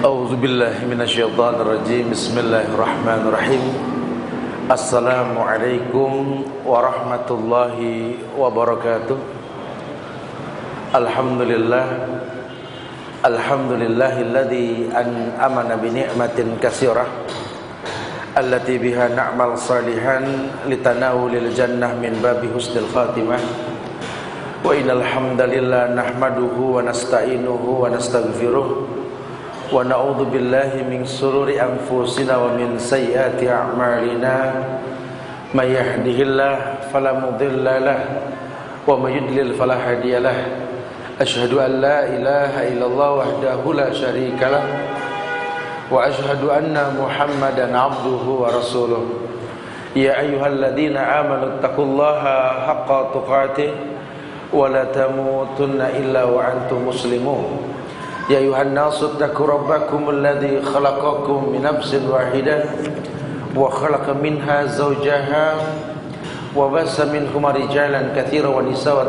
A'udzubillahi minasyaitonirrajim. Bismillahirrahmanirrahim. Assalamualaikum warahmatullahi wabarakatuh. Alhamdulillahilladzi an'amana bi ni'matin katsirah allati biha na'mal salihan litanawulil jannah min babi husnil khatimah. Wa innal hamdalillah nahmaduhu wa nasta'inuhu wa nastaghfiruh wa na'udzu billahi min shururi anfusina wa min sayyiati a'malina may yahdihillahu fala mudilla lahu wa may yudlil fala hadiya lahu. Asyhadu an la ilaha illallah wahdahu la syarika lahu wa asyhadu anna Muhammadan 'abduhu wa rasuluh. Ya ayyuhalladzina amanu taqullaha haqqa tuqatih wa la tamutunna illa wa antum muslimun. Ya ayuhan nasu ittaqu rabbakumul ladzi khalaqakum min nafsin wahidah wa khalaqa minha zawjaha wa bassa minhuma rijalan katsiran wa nisaa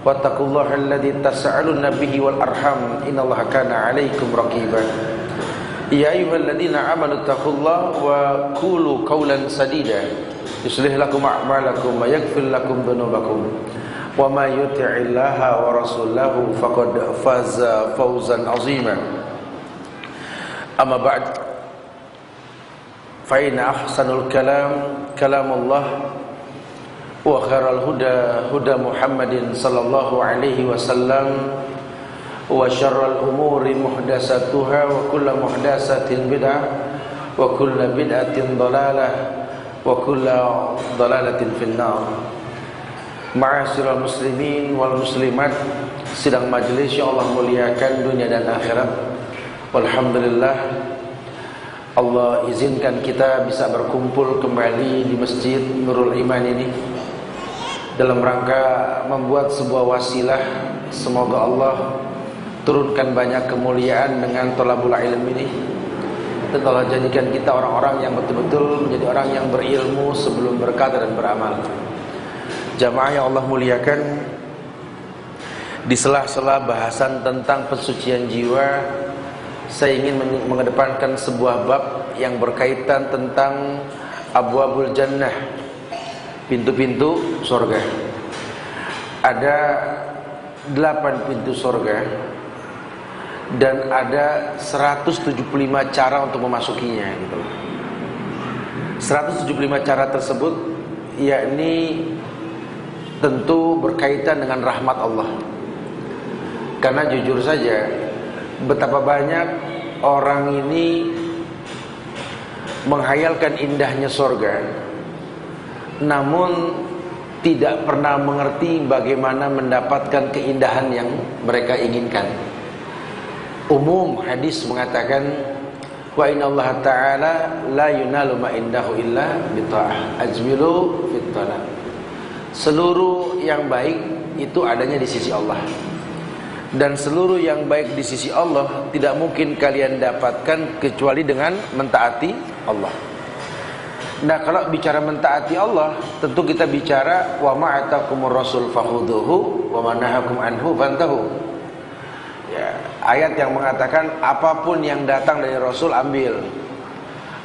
wattaqullaha alladzi tas'aluna bihi wal arham innallaha kana 'alaikum raqiba. Ya ayyuhalladzina amanu taqullaha wa qulu qawlan sadida yuslih lakum a'malakum wa yaghfir lakum dhunubakum wa may yuti'illaha wa rasulahu faqad faza fawzan 'azima. Amma ba'd, fa inna ahsanul kalam kalamullah wa khairal huda huda Muhammadin sallallahu alaihi wasallam wa syarrul umuri muhdatsatuha wa kullu muhdatsatin bid'ah wa kullu bid'atin dhalalah wa kullu dhalalatin finnar. Ma'asyiral muslimin wal muslimat, sidang majelis yang Allah muliakan dunia dan akhirat. Alhamdulillah, Allah izinkan kita bisa berkumpul kembali di Masjid Nurul Iman ini dalam rangka membuat sebuah wasilah. Semoga Allah turunkan banyak kemuliaan dengan thalabul ilm ini, dan Allah jadikan kita orang-orang yang betul-betul menjadi orang yang berilmu sebelum berkata dan beramal. Jamaah yang Allah muliakan, di sela-sela bahasan tentang pensucian jiwa, saya ingin mengedepankan sebuah bab yang berkaitan tentang abwabul jannah, pintu-pintu surga. Ada 8 pintu surga dan ada 175 cara untuk memasukinya gitu. 175 cara tersebut yakni tentu berkaitan dengan rahmat Allah. Karena jujur saja, betapa banyak orang ini menghayalkan indahnya surga, namun tidak pernah mengerti bagaimana mendapatkan keindahan yang mereka inginkan. Umum hadis mengatakan, wa innallaha ta'ala la yunalu ma indahu illa bita'ah ajmilu fit talab. Seluruh yang baik itu adanya di sisi Allah, dan seluruh yang baik di sisi Allah tidak mungkin kalian dapatkan kecuali dengan mentaati Allah. Nah, kalau bicara mentaati Allah, tentu kita bicara wa ma'atakumur rasul fakhuduhu wa manahakum anhu fantahu. Ya, ayat yang mengatakan apapun yang datang dari Rasul ambil,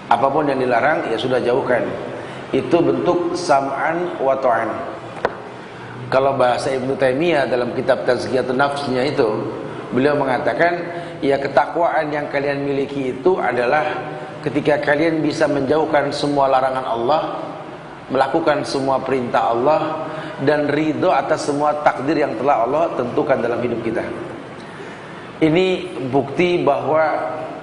apapun yang dilarang ya sudah jauhkan. Itu bentuk sam'an wa ta'an. Kalau bahasa Ibnu Taimiyah dalam kitab Tazkiyatun Nafsnya itu, beliau mengatakan ya, ketakwaan yang kalian miliki itu adalah ketika kalian bisa menjauhkan semua larangan Allah, melakukan semua perintah Allah, dan ridho atas semua takdir yang telah Allah tentukan dalam hidup kita. Ini bukti bahwa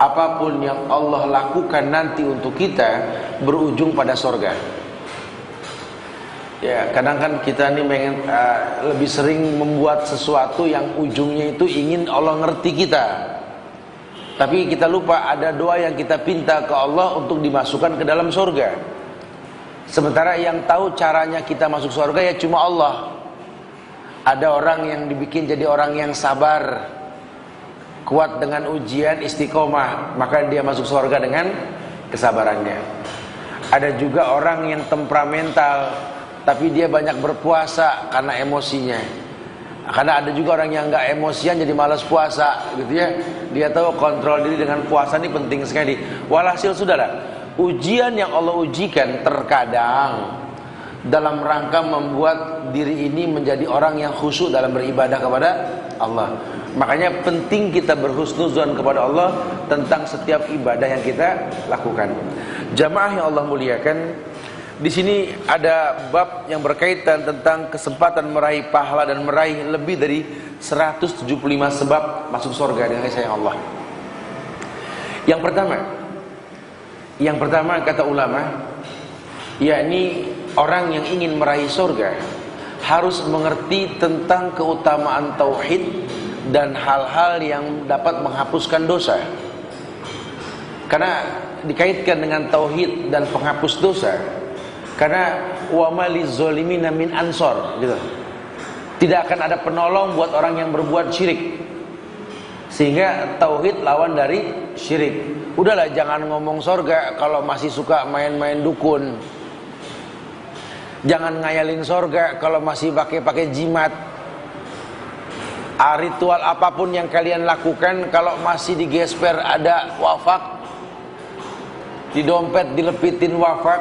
apapun yang Allah lakukan nanti untuk kita berujung pada surga. Ya, kadang kan kita ini lebih sering membuat sesuatu yang ujungnya itu ingin Allah ngerti kita, tapi kita lupa ada doa yang kita pinta ke Allah untuk dimasukkan ke dalam surga. Sementara yang tahu caranya kita masuk surga ya cuma Allah. Ada orang yang dibikin jadi orang yang sabar, kuat dengan ujian, istiqomah, maka dia masuk surga dengan kesabarannya. Ada juga orang yang temperamental, tapi dia banyak berpuasa karena emosinya. Karena ada juga orang yang nggak emosian jadi malas puasa gitu ya. Dia tahu kontrol diri dengan puasa ini penting sekali. Walhasil saudara, ujian yang Allah ujikan terkadang dalam rangka membuat diri ini menjadi orang yang khusyuk dalam beribadah kepada Allah. Makanya penting kita berhusnuzon kepada Allah tentang setiap ibadah yang kita lakukan. Jamaah yang Allah muliakan, di sini ada bab yang berkaitan tentang kesempatan meraih pahala dan meraih lebih dari 175 sebab masuk surga dengan kasih sayang Allah. Yang pertama kata ulama, yakni orang yang ingin meraih surga harus mengerti tentang keutamaan tauhid dan hal-hal yang dapat menghapuskan dosa. Karena dikaitkan dengan tauhid dan penghapus dosa. Karena wa maliz zalimina min ansor gitu. Tidak akan ada penolong buat orang yang berbuat syirik. Sehingga tauhid lawan dari syirik. Udahlah jangan ngomong surga kalau masih suka main-main dukun. Jangan ngayalin surga kalau masih pakai jimat. Ritual apapun yang kalian lakukan kalau masih digesper ada wafak, di dompet dilepitin wafak,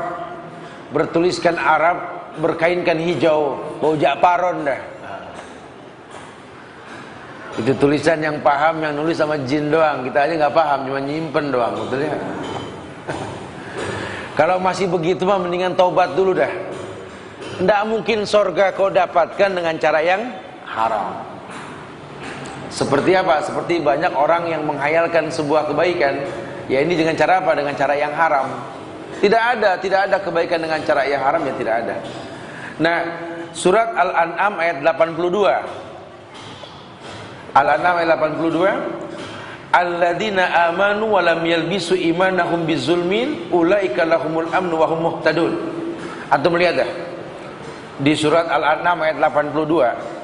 bertuliskan Arab, berkainkan hijau, bau jakparon dah. Itu tulisan yang paham, yang nulis sama jin doang. Kita aja nggak paham, cuma nyimpen doang, betul ya? Kalau masih begitu mah mendingan taubat dulu dah. Tidak mungkin surga kau dapatkan dengan cara yang haram. Seperti apa? Seperti banyak orang yang menghayalkan sebuah kebaikan, ya ini dengan cara apa? Dengan cara yang haram. Tidak ada kebaikan dengan cara yang haram, ya tidak ada. Nah, surat Al-An'am ayat 82. Al-An'am ayat 82. Alladzina amanu wa lam yalbisu imanahum bizulmin ulaika lahumul amnu wa hum muhtadun. Antum melihat dah? Di surat Al-An'am ayat 82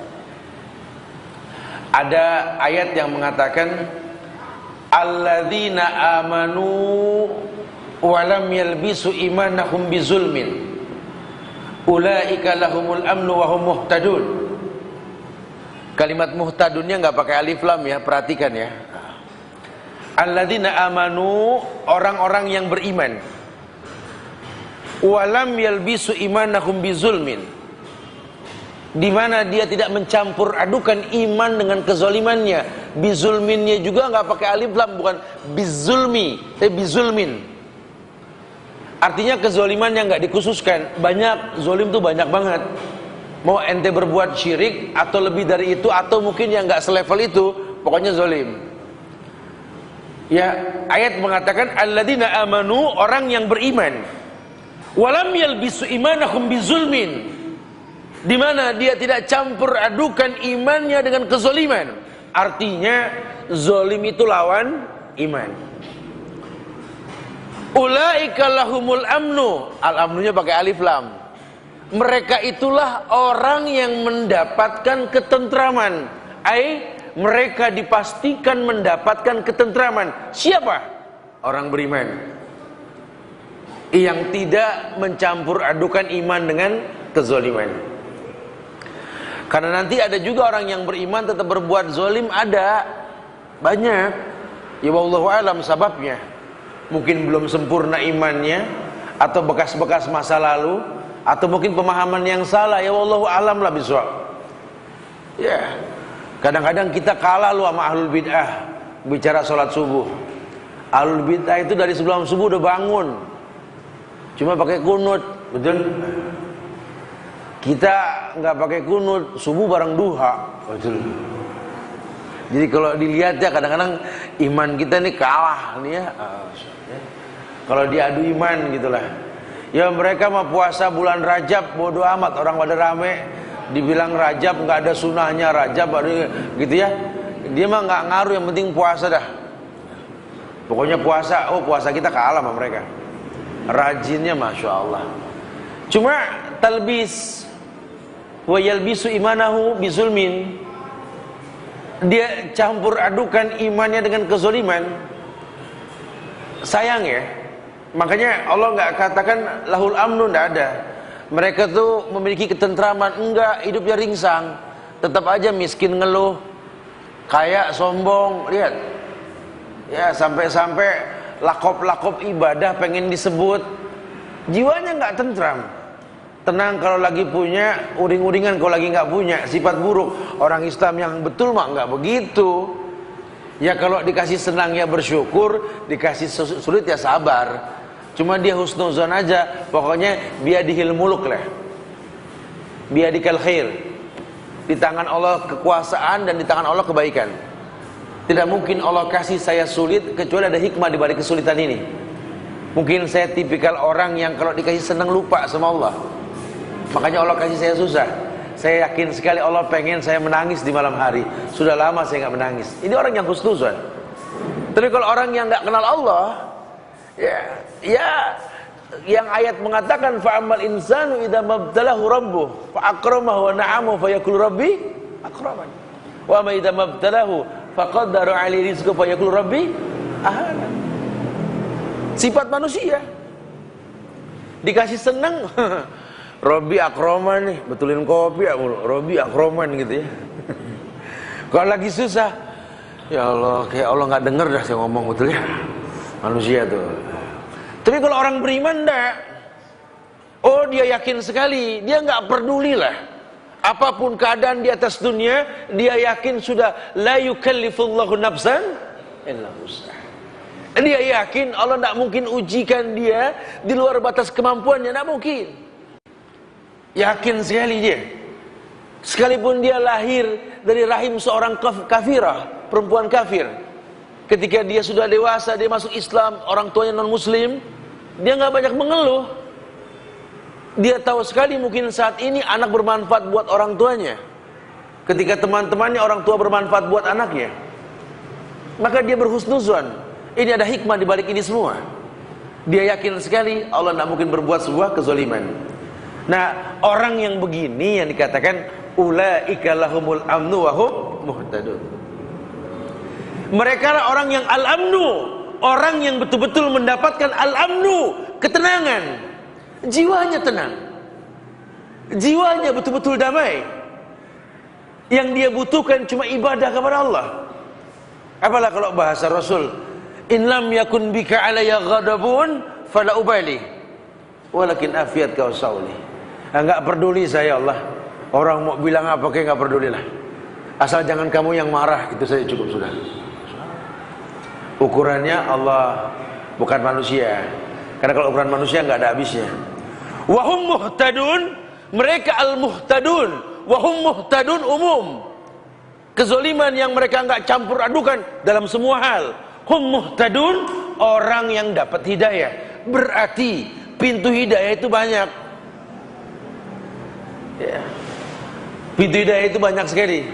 ada ayat yang mengatakan alladzina amanu wa lam yalbisu imanahum bizulmin ulaika lahumul amnu wa hum muhtadun. Kalimat muhtadunnya enggak pakai alif lam ya, perhatikan ya. Alladzina amanu, orang-orang yang beriman. Wa lam yalbisu imanahum bizulmin, di mana dia tidak mencampur adukan iman dengan kezalimannya. Bizulminnya juga nggak pakai alif lam, bukan bizulmi, bizulmin. Artinya kezaliman yang nggak dikhususkan. Banyak zolim tuh banyak banget. Mau ente berbuat syirik atau lebih dari itu, atau mungkin yang nggak selevel itu, pokoknya zolim. Ya, ayat mengatakan alladzina amanu, orang yang beriman. Walam yalbisu imanahum bizulmin, di mana dia tidak campur adukan imannya dengan kezaliman. Artinya zalim itu lawan iman. Ulaika lahumul amnu, al-amnunya pakai alif lam. Mereka itulah orang yang mendapatkan ketentraman. Mereka dipastikan mendapatkan ketentraman. Siapa? Orang beriman yang tidak mencampur adukan iman dengan kezaliman. Karena nanti ada juga orang yang beriman tetap berbuat zalim, ada banyak. Ya wallahu alam sababnya. Mungkin belum sempurna imannya, atau bekas-bekas masa lalu, atau mungkin pemahaman yang salah. Ya wallahu alam lah bisawab. Ya. Kadang-kadang kita kalah lu sama ahlul bid'ah bicara sholat subuh. Ahlul bid'ah itu dari sebelum subuh udah bangun, cuma pakai kunut, betul? Kita nggak pakai kunut, subuh bareng duha, betul. Jadi kalau dilihat ya kadang-kadang iman kita nih kalah nih ya. Kalau diadu iman gitulah. Ya mereka mah puasa bulan Rajab bodo amat, orang pada rame. Dibilang Rajab nggak ada sunahnya, Rajab ada gitu ya. Dia mah nggak ngaruh, yang penting puasa dah. Pokoknya puasa, oh puasa kita kalah sama mereka. Rajinnya masya Allah. Cuma talbis wa yalbisu imanahu bizulmin, dia campur adukan imannya dengan kezaliman. Sayang ya, makanya Allah nggak katakan lahul amnu, nggak ada. Mereka tuh memiliki ketentraman, enggak, hidupnya ringsang. tetap aja miskin ngeluh, kaya sombong. Lihat ya, sampai-sampai lakop-lakop ibadah pengen disebut, jiwanya nggak tentram. Tenang kalau lagi punya, uring-uringan kalau lagi nggak punya. Sifat buruk orang Islam yang betul mah nggak begitu. Ya kalau dikasih senang ya bersyukur, dikasih sulit ya sabar. Cuma dia husnuzon aja, pokoknya biadihil muluk lah, biadikal khair. Di tangan Allah kekuasaan dan di tangan Allah kebaikan. Tidak mungkin Allah kasih saya sulit kecuali ada hikmah di balik kesulitan ini. Mungkin saya tipikal orang yang kalau dikasih senang lupa sama Allah, makanya Allah kasih saya susah. Saya yakin sekali Allah pengen saya menangis di malam hari. Sudah lama saya nggak menangis. Ini orang yang husnuzon. Tapi kalau orang yang nggak kenal Allah, ya yang ayat mengatakan fa'amal insanu idza mabtalahu rabbuh fa akramahu wa na'amahu fa yaqulu rabbi akraman. Wa ma idza mabtalahu faqaddara 'alaihi rizqahu fa yaqulu rabbi ahana. Sifat manusia. Dikasih senang Robi akroman nih, betulin kopi ya mulu. Robi akroman gitu ya. Kalau lagi susah, ya Allah, kayak Allah nggak denger dah saya ngomong, betul ya. Manusia tuh. Tapi kalau orang beriman enggak. Oh, dia yakin sekali, dia nggak peduli lah. Apapun keadaan di atas dunia, dia yakin sudah la yukallifullahu nafsan illa wus'aha. Dia yakin Allah tidak mungkin ujikan dia di luar batas kemampuannya, tidak mungkin. Yakin sekali dia. Sekalipun dia lahir dari rahim seorang kafirah, perempuan kafir, ketika dia sudah dewasa, dia masuk Islam, orang tuanya non muslim, dia nggak banyak mengeluh. Dia tahu sekali mungkin saat ini anak bermanfaat buat orang tuanya. Ketika teman-temannya orang tua bermanfaat buat anaknya, maka dia berhusnuzon. Ini ada hikmah di balik ini semua. Dia yakin sekali Allah tidak mungkin berbuat sebuah kezaliman. Nah, orang yang begini yang dikatakan ulaika lahumul amnu wa hum muhtadun. Mereka lah orang yang al-amnu, orang yang betul-betul mendapatkan al-amnu, ketenangan. Jiwanya tenang. Jiwanya betul-betul damai. Yang dia butuhkan cuma ibadah kepada Allah. Apalah kalau bahasa Rasul, in lam yakun bika alayya ghadabun fala ubali walakin afiyat kau sauli. Enggak peduli saya Allah. Orang mau bilang apa kayak enggak pedulilah. Asal jangan kamu yang marah, itu saja cukup sudah. Ukurannya Allah, bukan manusia. Karena kalau ukuran manusia enggak ada habisnya. Wa hum muhtadun, mereka al-muhtadun. Wa hum muhtadun umum. Kezaliman yang mereka enggak campur adukan dalam semua hal. Hum muhtadun, orang yang dapat hidayah. Berarti pintu hidayah itu banyak. Ya. Pintu hidayah itu banyak sekali.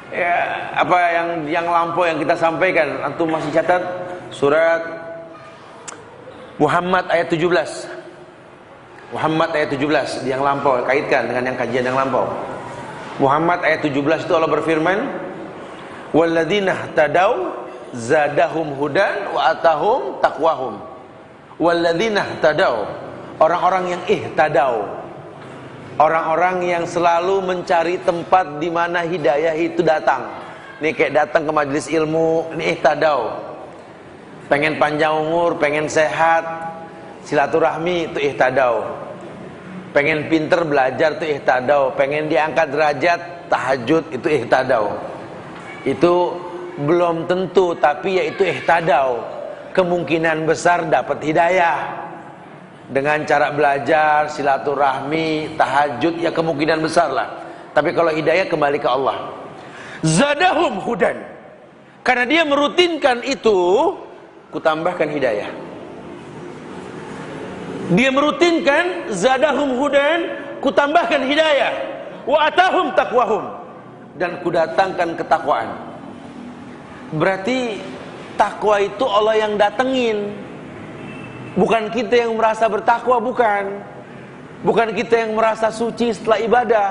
Ya, apa yang lampau yang kita sampaikan, antum masih catat surat Muhammad ayat 17. Muhammad ayat 17 yang lampau, kaitkan dengan yang kajian yang lampau. Muhammad ayat 17 itu Allah berfirman, "Walladzina ihtadaw zadahum hudan wa atahum taqwahum." Walladzina ihtadaw, orang-orang yang ihtadaw, orang-orang yang selalu mencari tempat di mana hidayah itu datang. Ini kayak datang ke majelis ilmu, ini ihtadaw. Pengen panjang umur, pengen sehat, silaturahmi itu ihtadaw. Pengen pinter belajar itu ihtadaw. Pengen diangkat derajat, tahajud itu ihtadaw. Itu belum tentu, tapi ya itu ihtadaw. Kemungkinan besar dapat hidayah dengan cara belajar, silaturahmi, tahajud, ya kemungkinan besar lah. Tapi kalau hidayah kembali ke Allah. Zadahum hudan, karena dia merutinkan itu, kutambahkan hidayah. Dia merutinkan zadahum hudan, kutambahkan hidayah. Wa atahum taqwahum, dan kudatangkan ketakwaan. Berarti takwa itu Allah yang datengin. Bukan kita yang merasa bertakwa, bukan. Bukan kita yang merasa suci setelah ibadah.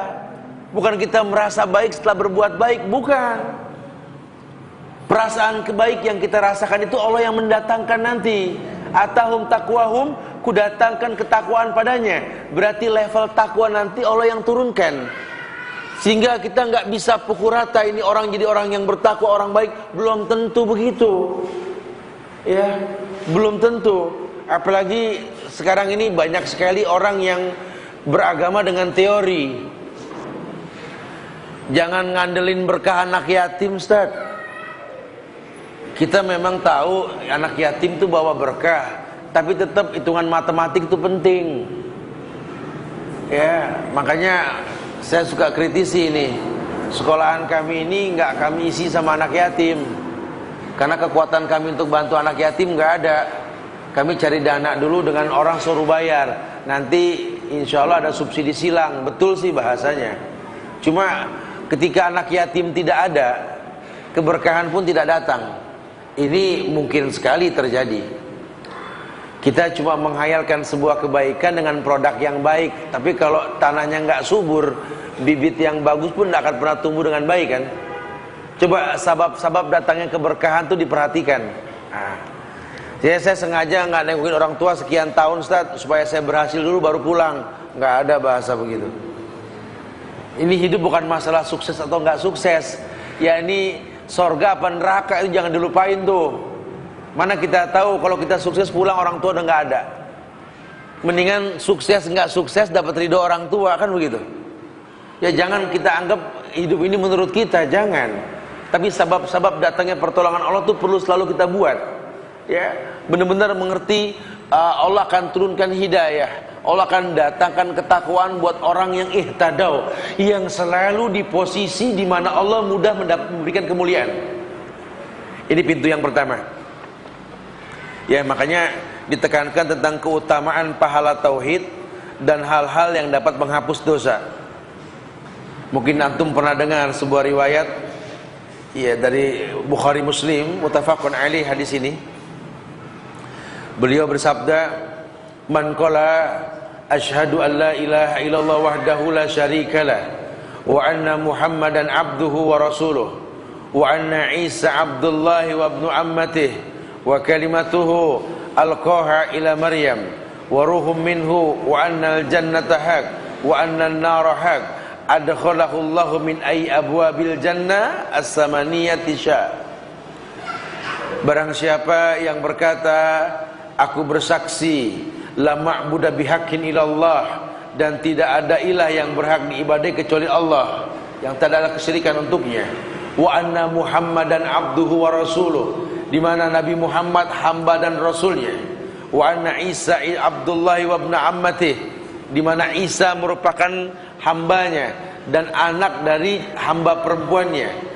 Bukan kita merasa baik setelah berbuat baik, bukan. Perasaan kebaik yang kita rasakan itu Allah yang mendatangkan nanti. Atahum taqwahum, kudatangkan ketakwaan padanya. Berarti level takwa nanti Allah yang turunkan. Sehingga kita nggak bisa pukul rata ini orang jadi orang yang bertakwa, orang baik. Belum tentu begitu. Ya, belum tentu. Apalagi sekarang ini banyak sekali orang yang beragama dengan teori. Jangan ngandelin berkah anak yatim, Ustaz. Kita memang tahu anak yatim itu bawa berkah, tapi tetap hitungan matematik itu penting. Ya, makanya saya suka kritisi ini. Sekolahan kami ini nggak kami isi sama anak yatim, karena kekuatan kami untuk bantu anak yatim nggak ada. Kami cari dana dulu dengan orang suruh bayar. Nanti insya Allah ada subsidi silang. Betul sih bahasanya. Cuma ketika anak yatim tidak ada, keberkahan pun tidak datang. Ini mungkin sekali terjadi. Kita cuma menghayalkan sebuah kebaikan dengan produk yang baik. Tapi kalau tanahnya nggak subur, bibit yang bagus pun tidak akan pernah tumbuh dengan baik kan. Coba sabab-sabab datangnya keberkahan itu diperhatikan. Jadi saya sengaja nggak nengokin orang tua sekian tahun, Ustaz, supaya saya berhasil dulu baru pulang. Nggak ada bahasa begitu. Ini hidup bukan masalah sukses atau nggak sukses. Ya ini sorga apa neraka itu jangan dilupain tuh. Mana kita tahu kalau kita sukses pulang orang tua udah nggak ada. Mendingan sukses nggak sukses dapat ridho orang tua, kan begitu. Ya jangan kita anggap hidup ini menurut kita, jangan. Tapi sabab-sabab datangnya pertolongan Allah tuh perlu selalu kita buat. Ya, benar-benar mengerti Allah akan turunkan hidayah. Allah akan datangkan ketakwaan buat orang yang ihtadau, yang selalu di posisi di mana Allah mudah memberikan kemuliaan. Ini pintu yang pertama. Ya, makanya ditekankan tentang keutamaan pahala tauhid dan hal-hal yang dapat menghapus dosa. Mungkin antum pernah dengar sebuah riwayat ya dari Bukhari Muslim, muttafaqun alaih hadis ini. Beliau bersabda, "Man qala asyhadu an la ilaha illallah wahdahu la syarikalah wa anna Muhammadan abduhu wa rasuluh wa anna Isa abdullah wa ibnu ammatihi wa kalimatuhu alqaha ila Maryam wa ruhum minhu wa anna al-jannata haq wa anna an-nara haq adkhalahu Allahu min ay abwabil jannah as-samaniyati sya." Barang siapa yang berkata, aku bersaksi la ma'budu bihaqqin illallah, dan tidak ada ilah yang berhak diibadai kecuali Allah, yang tak ada kesyirikan untuknya. Wa anna Muhammadan abduhu wa rasuluh, di mana Nabi Muhammad hamba dan rasulnya. Wa anna Isa abdullah wa ibnu ammatih, di mana Isa merupakan hambanya dan anak dari hamba perempuannya.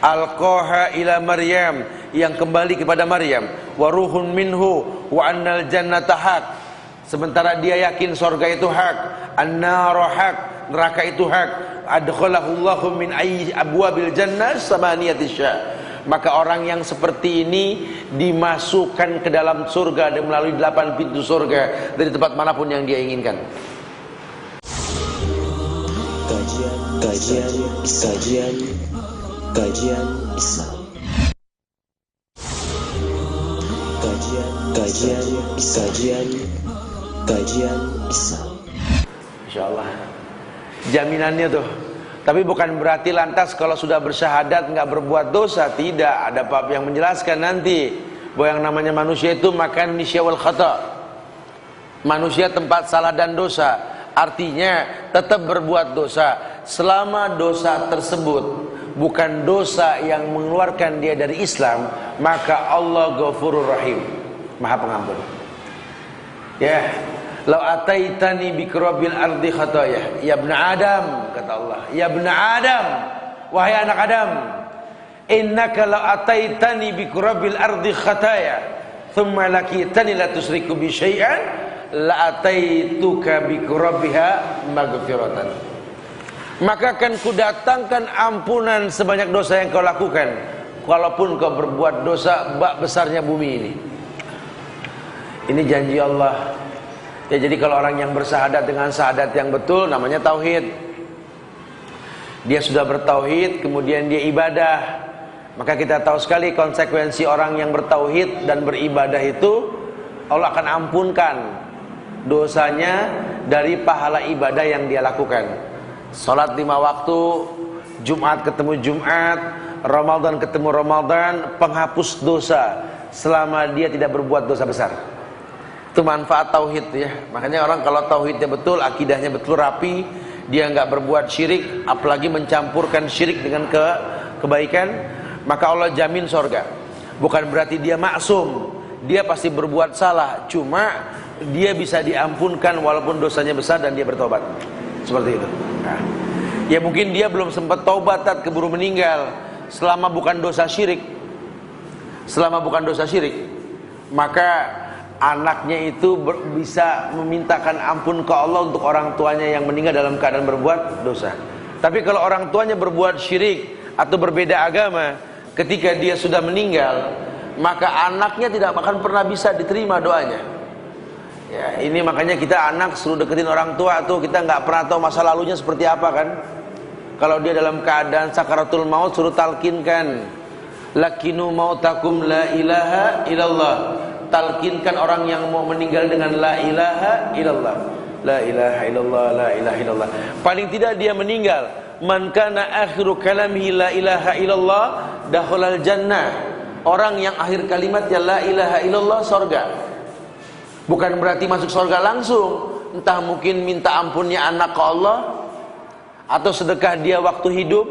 Alqaha ila Maryam, yang kembali kepada Maryam. Wa ruhun minhu wa annal jannata haq, sementara dia yakin surga itu hak. An-naru haq, neraka itu hak. Adkhalahu Allahu min ayyi abwabil jannah samaniyati sya. Maka orang yang seperti ini dimasukkan ke dalam surga dan melalui 8 pintu surga dari tempat manapun yang dia inginkan. Kajian Islam. Kajian Islam. Insyaallah. Jaminannya tuh. Tapi bukan berarti lantas kalau sudah bersyahadat nggak berbuat dosa, tidak. Ada bab yang menjelaskan nanti bahwa yang namanya manusia itu makan nisya wal khata. Manusia tempat salah dan dosa. Artinya tetap berbuat dosa selama dosa tersebut bukan dosa yang mengeluarkan dia dari Islam, maka Allah Ghafurur Rahim, Maha Pengampun. Ya, lau ataitani bikrabil ardi khataya, ya ibn Adam, kata Allah, ya ibn Adam, wahai anak Adam, innaka lau ataitani bikrabil ardi khataya, thumma lakitani la tusriku bi syai'an, la ataituka bikrabiha maghfiratan. Maka akan kudatangkan ampunan sebanyak dosa yang kau lakukan, walaupun kau berbuat dosa bak besarnya bumi ini. Ini janji Allah. Ya, jadi kalau orang yang bersyahadat dengan syahadat yang betul, namanya tauhid. Dia sudah bertauhid, kemudian dia ibadah. Maka kita tahu sekali konsekuensi orang yang bertauhid dan beribadah itu, Allah akan ampunkan dosanya dari pahala ibadah yang dia lakukan. Salat 5 waktu, Jumat ketemu Jumat, Ramadan ketemu Ramadan, penghapus dosa selama dia tidak berbuat dosa besar. Itu manfaat tauhid ya. Makanya orang kalau tauhidnya betul, akidahnya betul rapi, dia nggak berbuat syirik, apalagi mencampurkan syirik dengan kebaikan, maka Allah jamin sorga. Bukan berarti dia maksum, dia pasti berbuat salah, cuma dia bisa diampunkan walaupun dosanya besar dan dia bertobat. Seperti itu. Nah, ya mungkin dia belum sempat taubat, keburu meninggal. Selama bukan dosa syirik, maka anaknya itu bisa memintakan ampun ke Allah untuk orang tuanya yang meninggal dalam keadaan berbuat dosa. Tapi kalau orang tuanya berbuat syirik atau berbeda agama, ketika dia sudah meninggal, maka anaknya tidak akan pernah bisa diterima doanya. Ya, ini makanya kita anak suruh deketin orang tua tuh, kita nggak pernah tahu masa lalunya seperti apa kan. Kalau dia dalam keadaan sakaratul maut, suruh talkinkan, lakinu mautakum la ilaha illallah. Talkinkan orang yang mau meninggal dengan la ilaha illallah. La ilaha illallah, la ilaha illallah. Paling tidak dia meninggal, man kana akhiru kalamihi la ilaha illallah dakhalal jannah. Orang yang akhir kalimatnya la ilaha illallah, surga. Bukan berarti masuk surga langsung, entah mungkin minta ampunnya anak ke Allah atau sedekah dia waktu hidup,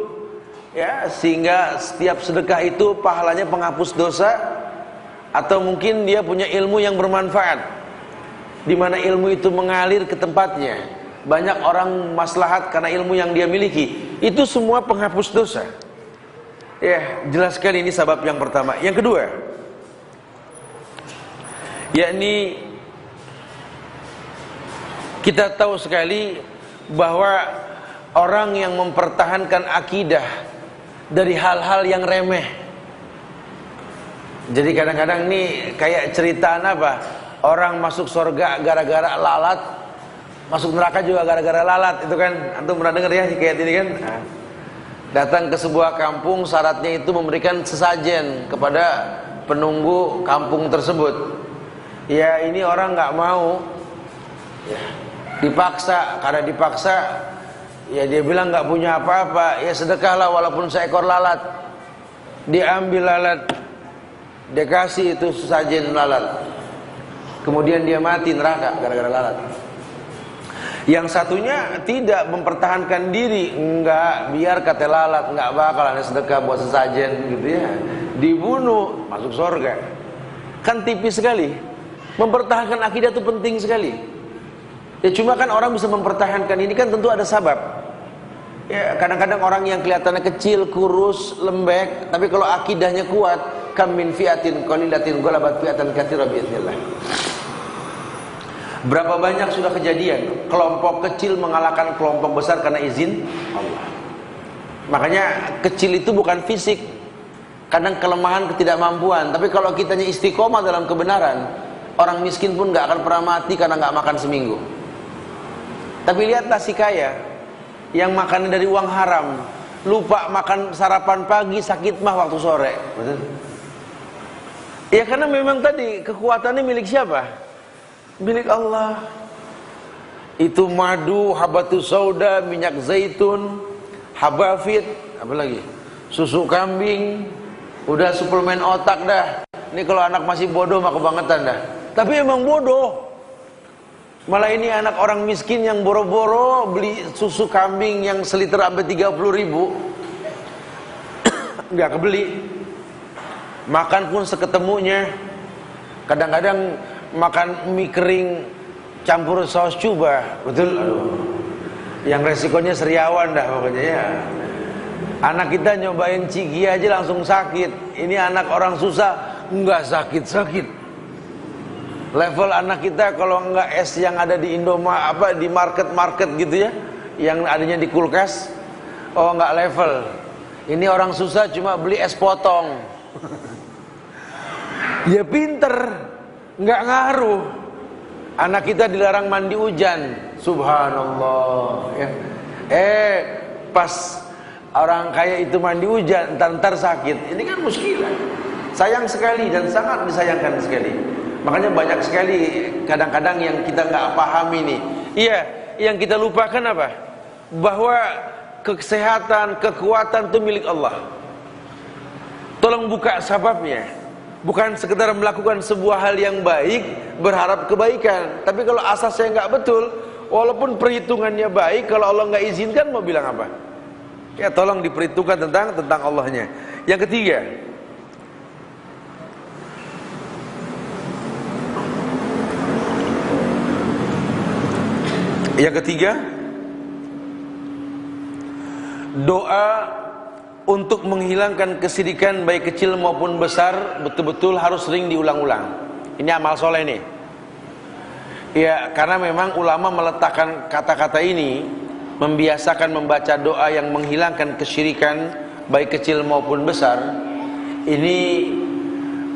ya, sehingga setiap sedekah itu pahalanya penghapus dosa. Atau mungkin dia punya ilmu yang bermanfaat, di mana ilmu itu mengalir ke tempatnya. Banyak orang maslahat karena ilmu yang dia miliki. Itu semua penghapus dosa. Ya, jelas sekali ini sebab yang pertama. Yang kedua, yakni kita tahu sekali bahwa orang yang mempertahankan akidah dari hal-hal yang remeh. Jadi kadang-kadang nih kayak cerita apa? Orang masuk surga gara-gara lalat, masuk neraka juga gara-gara lalat, itu kan antum pernah dengar ya kayak ini kan? Nah, datang ke sebuah kampung, syaratnya itu memberikan sesajen kepada penunggu kampung tersebut. Ya ini orang nggak mau, ya, dipaksa. Karena dipaksa, ya dia bilang nggak punya apa-apa, ya sedekahlah walaupun seekor lalat. Diambil lalat, dia kasih itu sesajen lalat, kemudian dia mati neraka gara-gara lalat. Yang satunya tidak mempertahankan diri, enggak, biar kata lalat, enggak bakal ada sedekah buat sesajen gitu ya, dibunuh, masuk surga. Kan tipis sekali. Mempertahankan akidah itu penting sekali. Ya cuma kan orang bisa mempertahankan ini kan tentu ada sabab. Ya kadang-kadang orang yang kelihatannya kecil, kurus, lembek, tapi kalau akidahnya kuat, kam min fi'atin qalilatin ghalabat fi'atan katsirah bi'idznillah. Berapa banyak sudah kejadian kelompok kecil mengalahkan kelompok besar karena izin Allah. Makanya kecil itu bukan fisik, kadang kelemahan, ketidakmampuan. Tapi kalau kitanya istiqomah dalam kebenaran, orang miskin pun gak akan pernah mati karena gak makan seminggu. Tapi lihatlah si kaya yang makan dari uang haram, lupa makan sarapan pagi, sakit mah waktu sore. Betul? Ya karena memang tadi kekuatannya milik siapa? Milik Allah. Itu madu, habatus sauda, minyak zaitun, habafit, apa lagi? Susu kambing, udah suplemen otak dah. Ini kalau anak masih bodoh mah kebangetan dah. Tapi emang bodoh. Malah ini anak orang miskin yang boro-boro beli susu kambing yang seliter sampai 30.000 nggak kebeli. Makan pun seketemunya. Kadang-kadang makan mie kering campur saus cuba, betul? Aduh. Yang resikonya seriawan dah pokoknya ya. Anak kita nyobain cigi aja langsung sakit. Ini anak orang susah nggak sakit-sakit. Level anak kita kalau enggak es yang ada di Indomaret apa di market gitu ya, yang adanya di kulkas, oh enggak level. Ini orang susah cuma beli es potong. Ya pinter, enggak ngaruh. Anak kita dilarang mandi hujan, subhanallah. Ya. Pas orang kaya itu mandi hujan, ntar sakit. Ini kan muskilah. Sayang sekali dan sangat disayangkan sekali. Makanya banyak sekali kadang-kadang yang kita nggak pahami nih. Iya, yang kita lupakan apa? bahwa kesehatan, kekuatan itu milik Allah. Tolong buka sababnya. Bukan sekedar melakukan sebuah hal yang baik berharap kebaikan. Tapi kalau asasnya nggak betul, walaupun perhitungannya baik, kalau Allah nggak izinkan mau bilang apa? Ya tolong diperhitungkan tentang Allahnya. Yang ketiga, doa untuk menghilangkan kesyirikan baik kecil maupun besar betul-betul harus sering diulang-ulang. Ini amal soleh nih. Ya, karena memang ulama meletakkan kata-kata ini, membiasakan membaca doa yang menghilangkan kesyirikan baik kecil maupun besar. Ini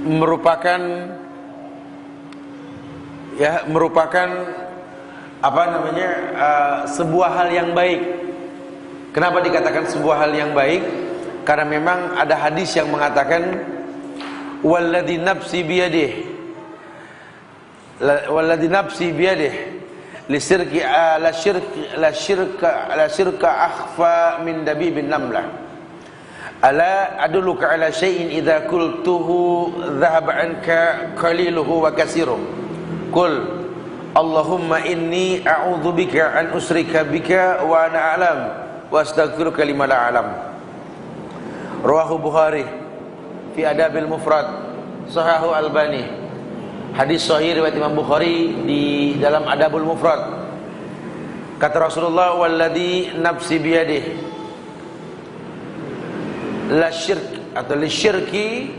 merupakan sebuah hal yang baik. Kenapa dikatakan sebuah hal yang baik? Karena memang ada hadis yang mengatakan walladzi nafsi biyadihi la syirka akhfa min dabibin namlah. Ala adulluka ala syai'in idza qultuhu dhahaba anka qaliluhu wa katsiruhu. Qul Allahumma inni a'udzubika an usyrika bika wa ana a'lam wa astaghfiruka lima la a'lam. Rawahu Bukhari fi Adabil Mufrad, Sahahu Albani. Hadis sahih riwayat Imam Bukhari di dalam Adabul Mufrad. Kata Rasulullah, walladzi nafsi biyadihi la syirk atau li syirki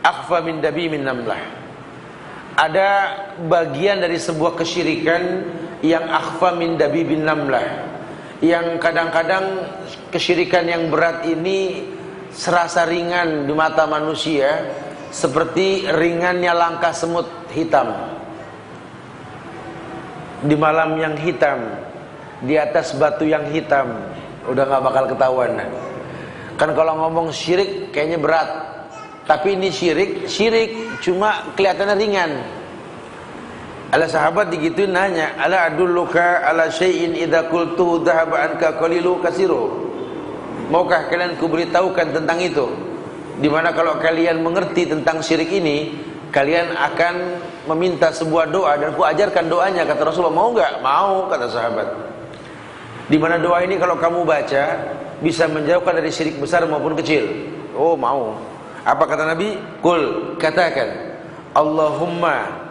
akhfa min dabimin namlah. Ada bagian dari sebuah kesyirikan yang akhfa min dabibin namlah, yang kadang-kadang kesyirikan yang berat ini serasa ringan di mata manusia, seperti ringannya langkah semut hitam di malam yang hitam, di atas batu yang hitam. Udah gak bakal ketahuan. Kan kalau ngomong syirik kayaknya berat, tapi ini syirik cuma kelihatannya ringan. Ala sahabat digituin nanya, ala adulluka ala syai'in idza qultu dhahaba anka qalilu kasiru. Maukah kalian kuberitahukan tentang itu? Dimana kalau kalian mengerti tentang syirik ini, kalian akan meminta sebuah doa dan ku ajarkan doanya. Kata Rasulullah, mau enggak? Mau, kata sahabat. Dimana doa ini kalau kamu baca bisa menjauhkan dari syirik besar maupun kecil. Oh, mau. Apa kata Nabi? Qul, katakan, Allahumma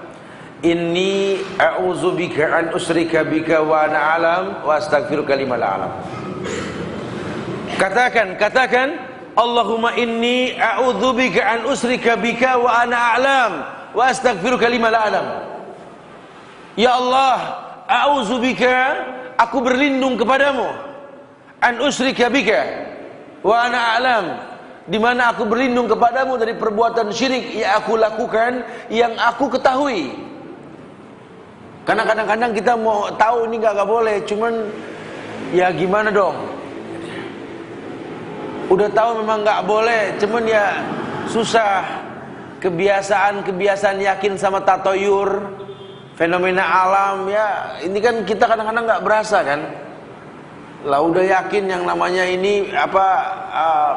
inni a'udzubika an usyrika bika wa ana alam wa astaghfiruka lima la alam. Katakan, Allahumma inni a'udzubika an usyrika bika wa ana a'lam wa astaghfiruka lima la alam. Ya Allah, a'udzubika, aku berlindung kepadamu, an usyrika bika wa ana a'lam, di mana aku berlindung kepadamu dari perbuatan syirik yang aku lakukan, yang aku ketahui. Karena kadang-kadang kita mau tahu ini enggak boleh, cuman ya gimana dong? Udah tahu memang nggak boleh, cuman ya susah. Kebiasaan yakin sama tatoyur, fenomena alam, ya ini kan kita kadang-kadang nggak berasa kan. Lah udah yakin yang namanya ini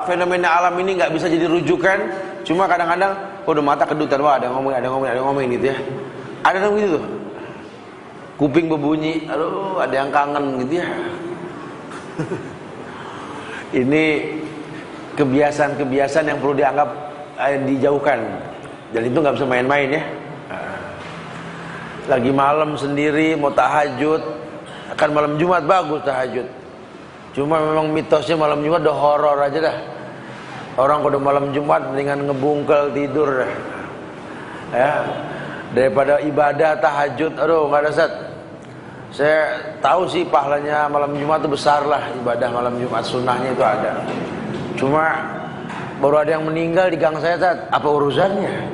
fenomena alam ini nggak bisa jadi rujukan, cuma kadang-kadang udah mata kedutan, wah ada ngomong gitu ya. Ada yang gitu tuh. Kuping berbunyi, aduh ada yang kangen gitu ya. Ini kebiasaan yang perlu dianggap dijauhkan, dan itu nggak bisa main-main ya. Lagi malam sendiri mau tahajud, akan malam Jumat bagus tahajud. Cuma memang mitosnya malam Jumat udah horor aja dah. Orang kalau malam Jumat mendingan ngebungkel tidur dah. Ya, daripada ibadah tahajud. Aduh nggak ada Ustaz. Saya tahu sih pahalanya malam Jumat itu besar lah, ibadah malam Jumat sunnahnya itu ada. Cuma baru ada yang meninggal di gang saya, Tat. Apa urusannya?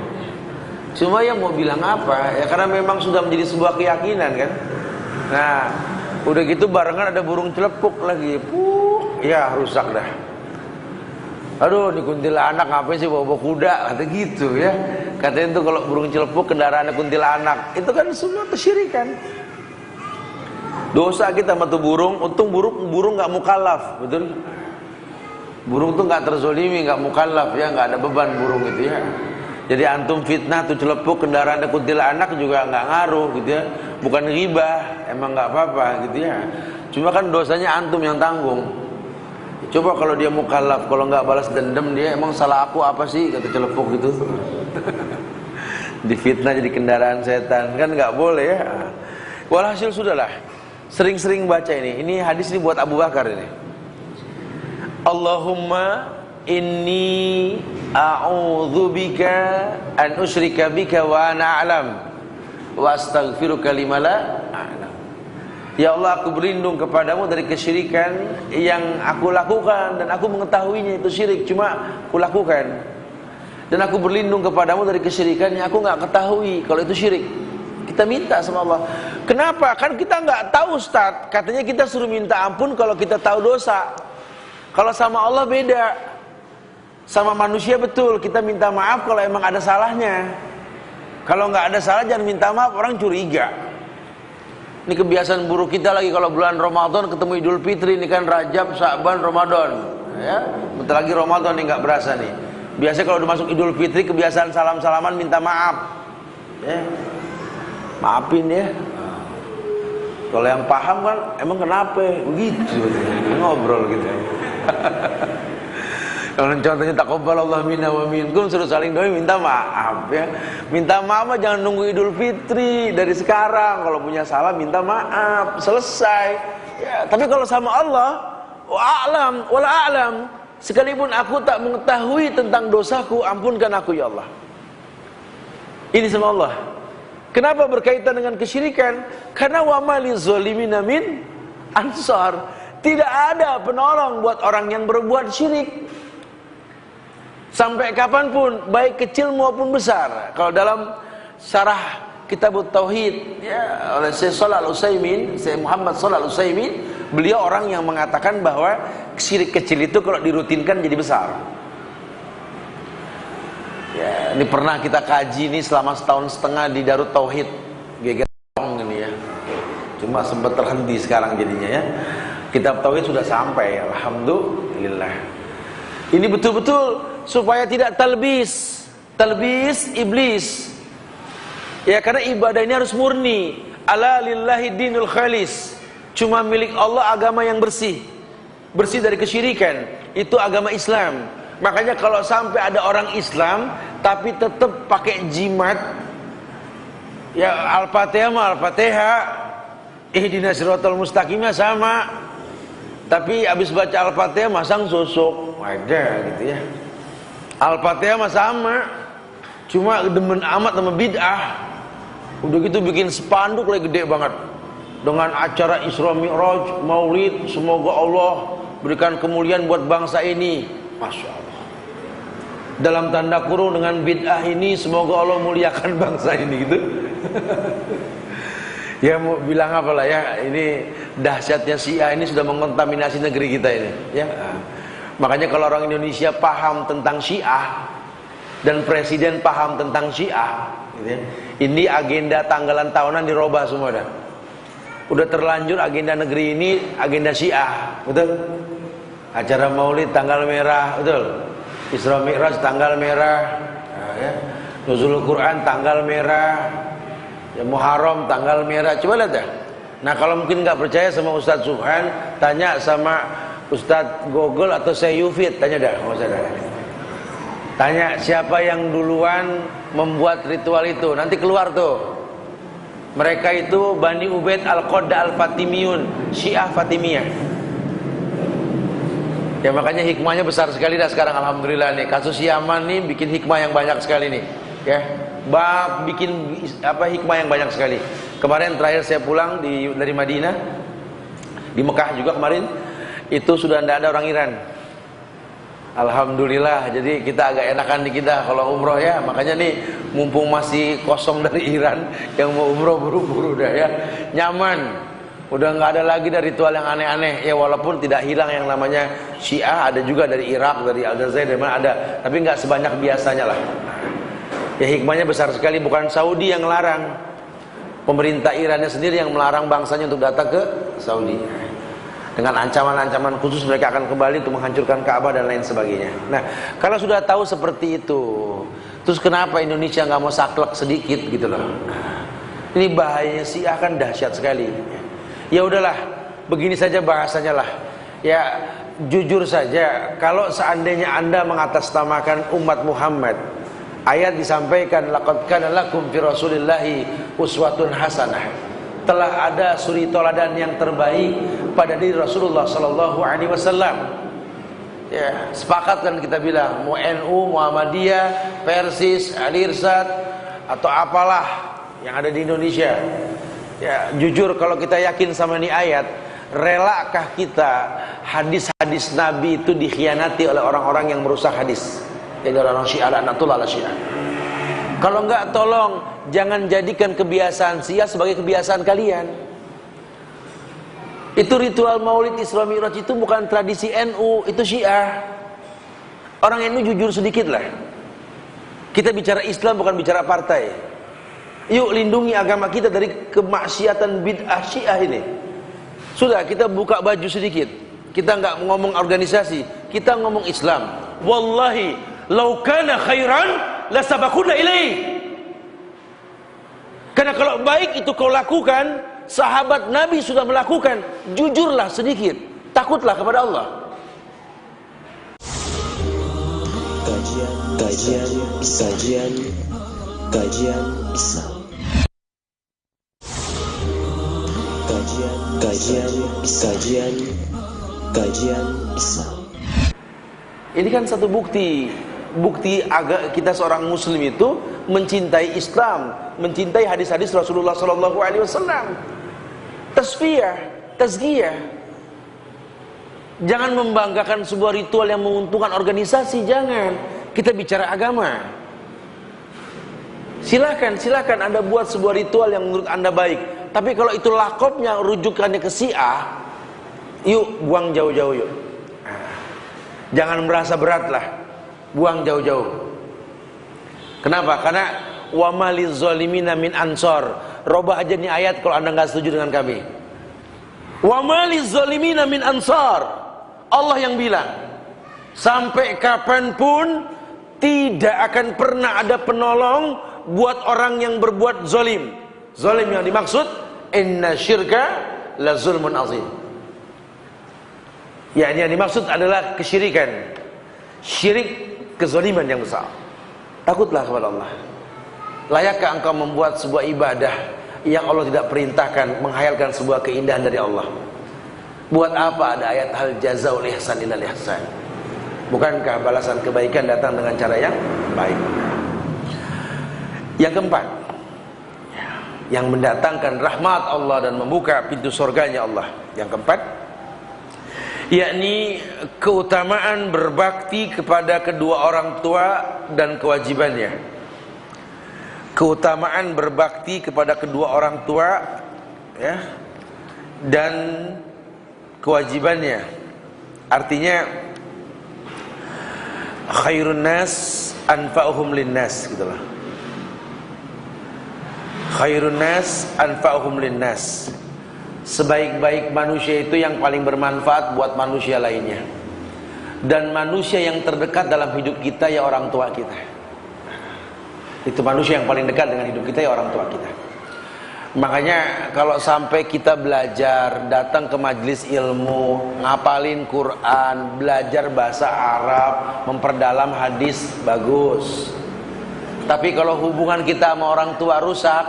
Cuma yang mau bilang apa? Ya karena memang sudah menjadi sebuah keyakinan kan. Nah, udah gitu barengan ada burung celepuk lagi. Ya rusak dah. Aduh, ini kuntilanak ngapain sih bawa kuda? Kata gitu ya. Katanya itu kalau burung celepuk kendaraannya kuntilanak. Itu kan semua kesyirikan. Dosa kita sama tuh burung, untung burung nggak mukallaf, betul? Burung tuh nggak terzolimi, nggak mukallaf ya, nggak ada beban burung itu ya. Jadi antum fitnah tuh celepuk kendaraan ada kuntilanak juga nggak ngaruh gitu ya, bukan ghibah, emang nggak apa-apa gitu ya. Cuma kan dosanya antum yang tanggung. Coba kalau dia mukallaf, kalau nggak balas dendam dia emang salah aku apa sih kata celepuk gitu. Difitnah jadi kendaraan setan kan nggak boleh ya. Walhasil sudahlah. Sering-sering baca ini. Ini hadis ini buat Abu Bakar ini. Allahumma inni a'udzubika an usyrika bika wa ana a'lam wa astaghfiruka lima la a'lam. Ya Allah, aku berlindung kepadamu dari kesyirikan yang aku lakukan dan aku mengetahuinya itu syirik, cuma aku lakukan. Dan aku berlindung kepadamu dari kesyirikan yang aku enggak ketahui kalau itu syirik. Kita minta sama Allah. Kenapa? Kan kita nggak tahu, Ustaz. Katanya kita suruh minta ampun kalau kita tahu dosa. Kalau sama Allah beda. Sama manusia betul, kita minta maaf kalau emang ada salahnya. Kalau nggak ada salah jangan minta maaf, orang curiga. Ini kebiasaan buruk kita lagi kalau bulan Ramadan ketemu Idul Fitri, ini kan Rajab, Sya'ban, Ramadan. Ya, bentar lagi Ramadan nih nggak berasa nih. Biasanya kalau udah masuk Idul Fitri kebiasaan salam-salaman minta maaf. Ya. Maafin ya. Kalau yang paham kan emang kenapa begitu ngobrol gitu. Kalau contohnya taqabbalallahu minna wa minkum, suruh saling doa minta maaf ya. Minta maaf jangan nunggu Idul Fitri, dari sekarang kalau punya salah minta maaf, selesai. Ya, tapi kalau sama Allah, wa a'lam wala a'lam, sekalipun aku tak mengetahui tentang dosaku, ampunkan aku ya Allah. Ini sama Allah. Kenapa berkaitan dengan kesyirikan? Karena wa mali zolimina min ansar. Tidak ada penolong buat orang yang berbuat syirik. Sampai kapanpun, baik kecil maupun besar. Kalau dalam syarah Kitab Tauhid ya, oleh Syekh Shalal Al-Utsaimin, Syekh Muhammad Shalal Al-Utsaimin, beliau orang yang mengatakan bahwa syirik kecil itu kalau dirutinkan jadi besar. Ya, ini pernah kita kaji ini selama setahun setengah di Darut Tauhid Gegerong ini ya. Cuma sempat terhenti sekarang jadinya ya. Kitab Tauhid sudah sampai, alhamdulillah. Ini betul-betul supaya tidak talbis iblis. Ya, karena ibadah ini harus murni. Ala lillahi dinul khalis. Cuma milik Allah agama yang bersih. Bersih dari kesyirikan. Itu agama Islam. Makanya kalau sampai ada orang Islam tapi tetap pakai jimat, ya Al-Fatihah mah Al-Fatihah, ihdinas siratal mustaqimnya sama, tapi habis baca Al-Fatihah masang sosok, ada gitu ya. Al-Fatihah mah sama, cuma demen amat sama bid'ah. Udah gitu bikin spanduk lagi gede banget dengan acara Isra Mi'raj, Maulid, semoga Allah berikan kemuliaan buat bangsa ini. Masya Allah. Dalam tanda kurung dengan bid'ah ini semoga Allah muliakan bangsa ini gitu. Ya mau bilang apalah ya, ini dahsyatnya Syiah ini sudah mengontaminasi negeri kita ini ya. Makanya kalau orang Indonesia paham tentang Syiah dan presiden paham tentang Syiah gitu ya, ini agenda tanggalan tahunan dirubah semua dah. Udah terlanjur agenda negeri ini agenda Syiah, betul? Acara Maulid tanggal merah, betul? Isra Mi'raj tanggal merah, ya. Nuzul Quran tanggal merah, ya, Muharram tanggal merah. Coba lihat ya. Nah kalau mungkin nggak percaya sama Ustadz Subhan, tanya sama Ustadz Gogol atau Syekh Yufid, tanya dah, nggak usah dah. Tanya siapa yang duluan membuat ritual itu, nanti keluar tuh. Mereka itu Bani Ubaid Al-Qadda Al-Fatimiyun, Syiah Fatimiyah. Ya makanya hikmahnya besar sekali dah sekarang, alhamdulillah nih. Kasus Yaman nih bikin hikmah yang banyak sekali nih. Ya, bikin apa hikmah yang banyak sekali. Kemarin terakhir saya pulang dari Madinah, di Mekah juga kemarin, itu sudah tidak ada orang Iran. Alhamdulillah, jadi kita agak enakan di kita kalau umroh ya. Makanya nih mumpung masih kosong dari Iran, yang mau umroh buru-buru dah ya, nyaman. Udah nggak ada lagi dari ritual yang aneh-aneh ya, walaupun tidak hilang yang namanya Syiah, ada juga dari Irak, dari Aljazair, dari mana ada, tapi nggak sebanyak biasanya lah. Ya hikmahnya besar sekali, bukan Saudi yang larang. Pemerintah Irannya sendiri yang melarang bangsanya untuk datang ke Saudi. Dengan ancaman-ancaman khusus mereka akan kembali untuk menghancurkan Ka'bah dan lain sebagainya. Nah, kalau sudah tahu seperti itu, terus kenapa Indonesia nggak mau saklek sedikit gitu loh? Ini bahayanya Syiah kan dahsyat sekali. Ya udahlah, begini saja bahasanya lah. Ya jujur saja, kalau seandainya Anda mengatasnamakan umat Muhammad, ayat disampaikan laqad kana lakum fi rasulillahi uswatun hasanah. Telah ada suri toladan yang terbaik pada diri Rasulullah sallallahu alaihi wasallam. Ya, sepakat kan kita bilang mau NU, Muhammadiyah, Persis, Al-Irsyad atau apalah yang ada di Indonesia. Ya, jujur kalau kita yakin sama ini ayat, relakah kita hadis-hadis Nabi itu dikhianati oleh orang-orang yang merusak hadis? Jadi orang Syiah laknatullah ala Syiah. Kalau enggak, tolong jangan jadikan kebiasaan Syiah sebagai kebiasaan kalian. Itu ritual Maulid Isra Mi'raj itu bukan tradisi NU, itu Syiah. Orang NU jujur sedikit lah. Kita bicara Islam bukan bicara partai. Yuk lindungi agama kita dari kemaksiatan bid'ah Syiah ini. Sudah, kita buka baju sedikit. Kita enggak ngomong organisasi, kita ngomong Islam. Wallahi, lau kana khairan la sabaquna ilaih. Karena kalau baik itu kau lakukan, sahabat Nabi sudah melakukan, jujurlah sedikit, takutlah kepada Allah. Kajian Islam. Ini kan satu bukti kita seorang muslim itu mencintai Islam, mencintai hadis-hadis Rasulullah sallallahu alaihi wasallam. Tasfiyah, tazkiyah. Jangan membanggakan sebuah ritual yang menguntungkan organisasi, jangan. Kita bicara agama. Silakan Anda buat sebuah ritual yang menurut Anda baik. Tapi kalau itu lakopnya rujukannya ke Syiah, yuk buang jauh-jauh yuk. Jangan merasa berat lah. Buang jauh-jauh. Kenapa? Karena wa maliz zalimina min ansor. Robah aja nih ayat kalau Anda nggak setuju dengan kami. Wa maliz zalimina min ansor. Allah yang bilang, sampai kapanpun tidak akan pernah ada penolong buat orang yang berbuat zalim. Zalim yang dimaksud inna syirka la zulmun azim. Yang dimaksud adalah kesyirikan. Syirik, kezaliman yang besar. Takutlah kepada Allah. Layakkah engkau membuat sebuah ibadah yang Allah tidak perintahkan, menghayalkan sebuah keindahan dari Allah? Buat apa ada ayat hal jazaul ihsan ilal ihsan? Bukankah balasan kebaikan datang dengan cara yang baik? Yang keempat, yang mendatangkan rahmat Allah dan membuka pintu surganya Allah. Yang keempat, yakni keutamaan berbakti kepada kedua orang tua dan kewajibannya. Keutamaan berbakti kepada kedua orang tua, ya, dan kewajibannya. Artinya khairun nas anfa'uhum linnas, gitulah. Khairun nas anfa'uhum linnas. Sebaik-baik manusia itu yang paling bermanfaat buat manusia lainnya. Dan manusia yang terdekat dalam hidup kita ya orang tua kita. Itu manusia yang paling dekat dengan hidup kita ya orang tua kita. Makanya kalau sampai kita belajar, datang ke majelis ilmu, ngapalin Quran, belajar bahasa Arab, memperdalam hadis, bagus. Tapi kalau hubungan kita sama orang tua rusak,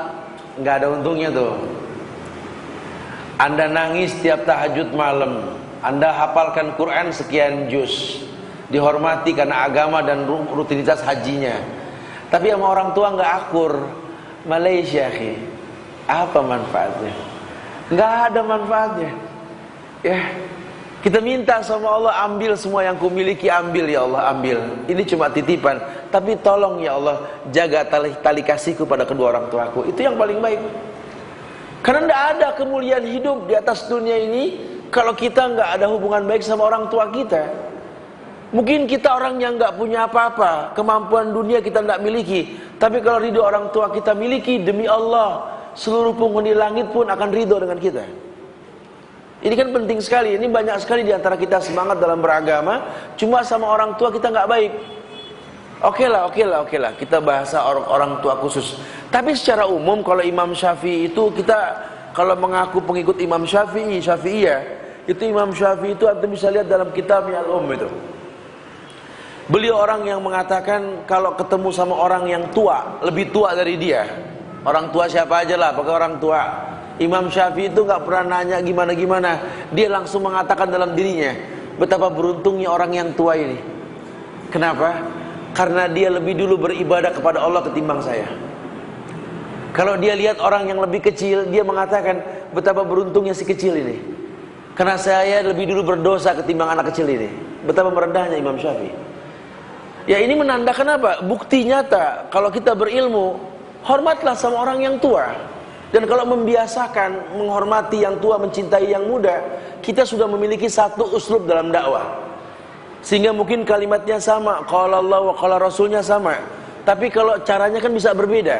nggak ada untungnya tuh. Anda nangis tiap tahajud malam, Anda hafalkan Quran sekian juz, dihormati karena agama dan rutinitas hajinya. Tapi sama orang tua nggak akur, Malaysia, apa manfaatnya? Nggak ada manfaatnya. Ya, kita minta sama Allah, ambil semua yang kumiliki, ambil ya Allah, ambil. Ini cuma titipan, tapi tolong ya Allah, jaga tali kasihku pada kedua orang tuaku. Itu yang paling baik. Karena tidak ada kemuliaan hidup di atas dunia ini kalau kita nggak ada hubungan baik sama orang tua kita. Mungkin kita orang yang nggak punya apa-apa, kemampuan dunia kita nggak miliki, tapi kalau ridho orang tua kita miliki, demi Allah seluruh penghuni langit pun akan ridho dengan kita. Ini kan penting sekali. Ini banyak sekali di antara kita semangat dalam beragama, cuma sama orang tua kita nggak baik. Oke lah. Kita bahasa orang tua khusus. Tapi secara umum kalau Imam Syafi'i itu, kita kalau mengaku pengikut Imam Syafi'iyah, itu Imam Syafi'i itu Anda bisa lihat dalam kitabnya Al-Umm itu. Beliau orang yang mengatakan kalau ketemu sama orang yang tua, lebih tua dari dia, orang tua siapa aja lah, pakai orang tua, Imam Syafi'i itu nggak pernah nanya gimana-gimana. Dia langsung mengatakan dalam dirinya, betapa beruntungnya orang yang tua ini. Kenapa? Karena dia lebih dulu beribadah kepada Allah ketimbang saya. Kalau dia lihat orang yang lebih kecil, dia mengatakan betapa beruntungnya si kecil ini, karena saya lebih dulu berdosa ketimbang anak kecil ini. Betapa merendahnya Imam Syafi'i. Ya, ini menandakan apa? Bukti nyata kalau kita berilmu, hormatlah sama orang yang tua. Dan kalau membiasakan menghormati yang tua, mencintai yang muda, kita sudah memiliki satu uslub dalam dakwah. Sehingga mungkin kalimatnya sama, qala Allah wa qala Rasulnya sama, tapi kalau caranya kan bisa berbeda.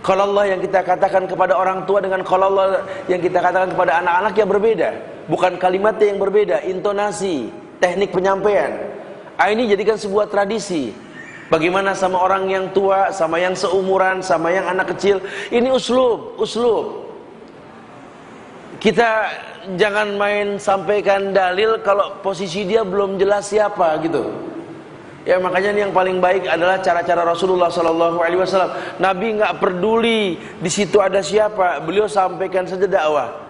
Qala Allah yang kita katakan kepada orang tua dengan qala Allah yang kita katakan kepada anak-anak yang berbeda. Bukan kalimatnya yang berbeda, intonasi, teknik penyampaian. Ini jadikan sebuah tradisi. Bagaimana sama orang yang tua, sama yang seumuran, sama yang anak kecil. Ini uslub. Kita jangan main sampaikan dalil kalau posisi dia belum jelas siapa gitu. Ya, makanya yang paling baik adalah cara-cara Rasulullah SAW. Nabi nggak peduli di situ ada siapa, beliau sampaikan saja dakwah.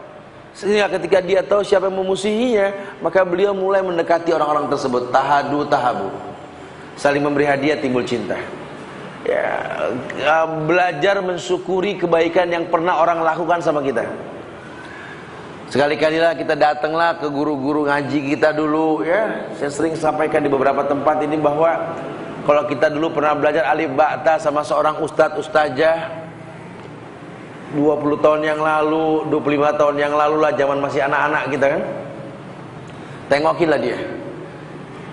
Sehingga ketika dia tahu siapa yang memusuhinya, maka beliau mulai mendekati orang-orang tersebut. Tahabu, saling memberi hadiah, timbul cinta. Ya, belajar mensyukuri kebaikan yang pernah orang lakukan sama kita. Sekali-kalilah kita datanglah ke guru-guru ngaji kita dulu, ya. Saya sering sampaikan di beberapa tempat ini bahwa kalau kita dulu pernah belajar alif ba ta sama seorang ustadzah 20 tahun yang lalu, 25 tahun yang lalu lah, zaman masih anak-anak kita kan. Tengokilah dia.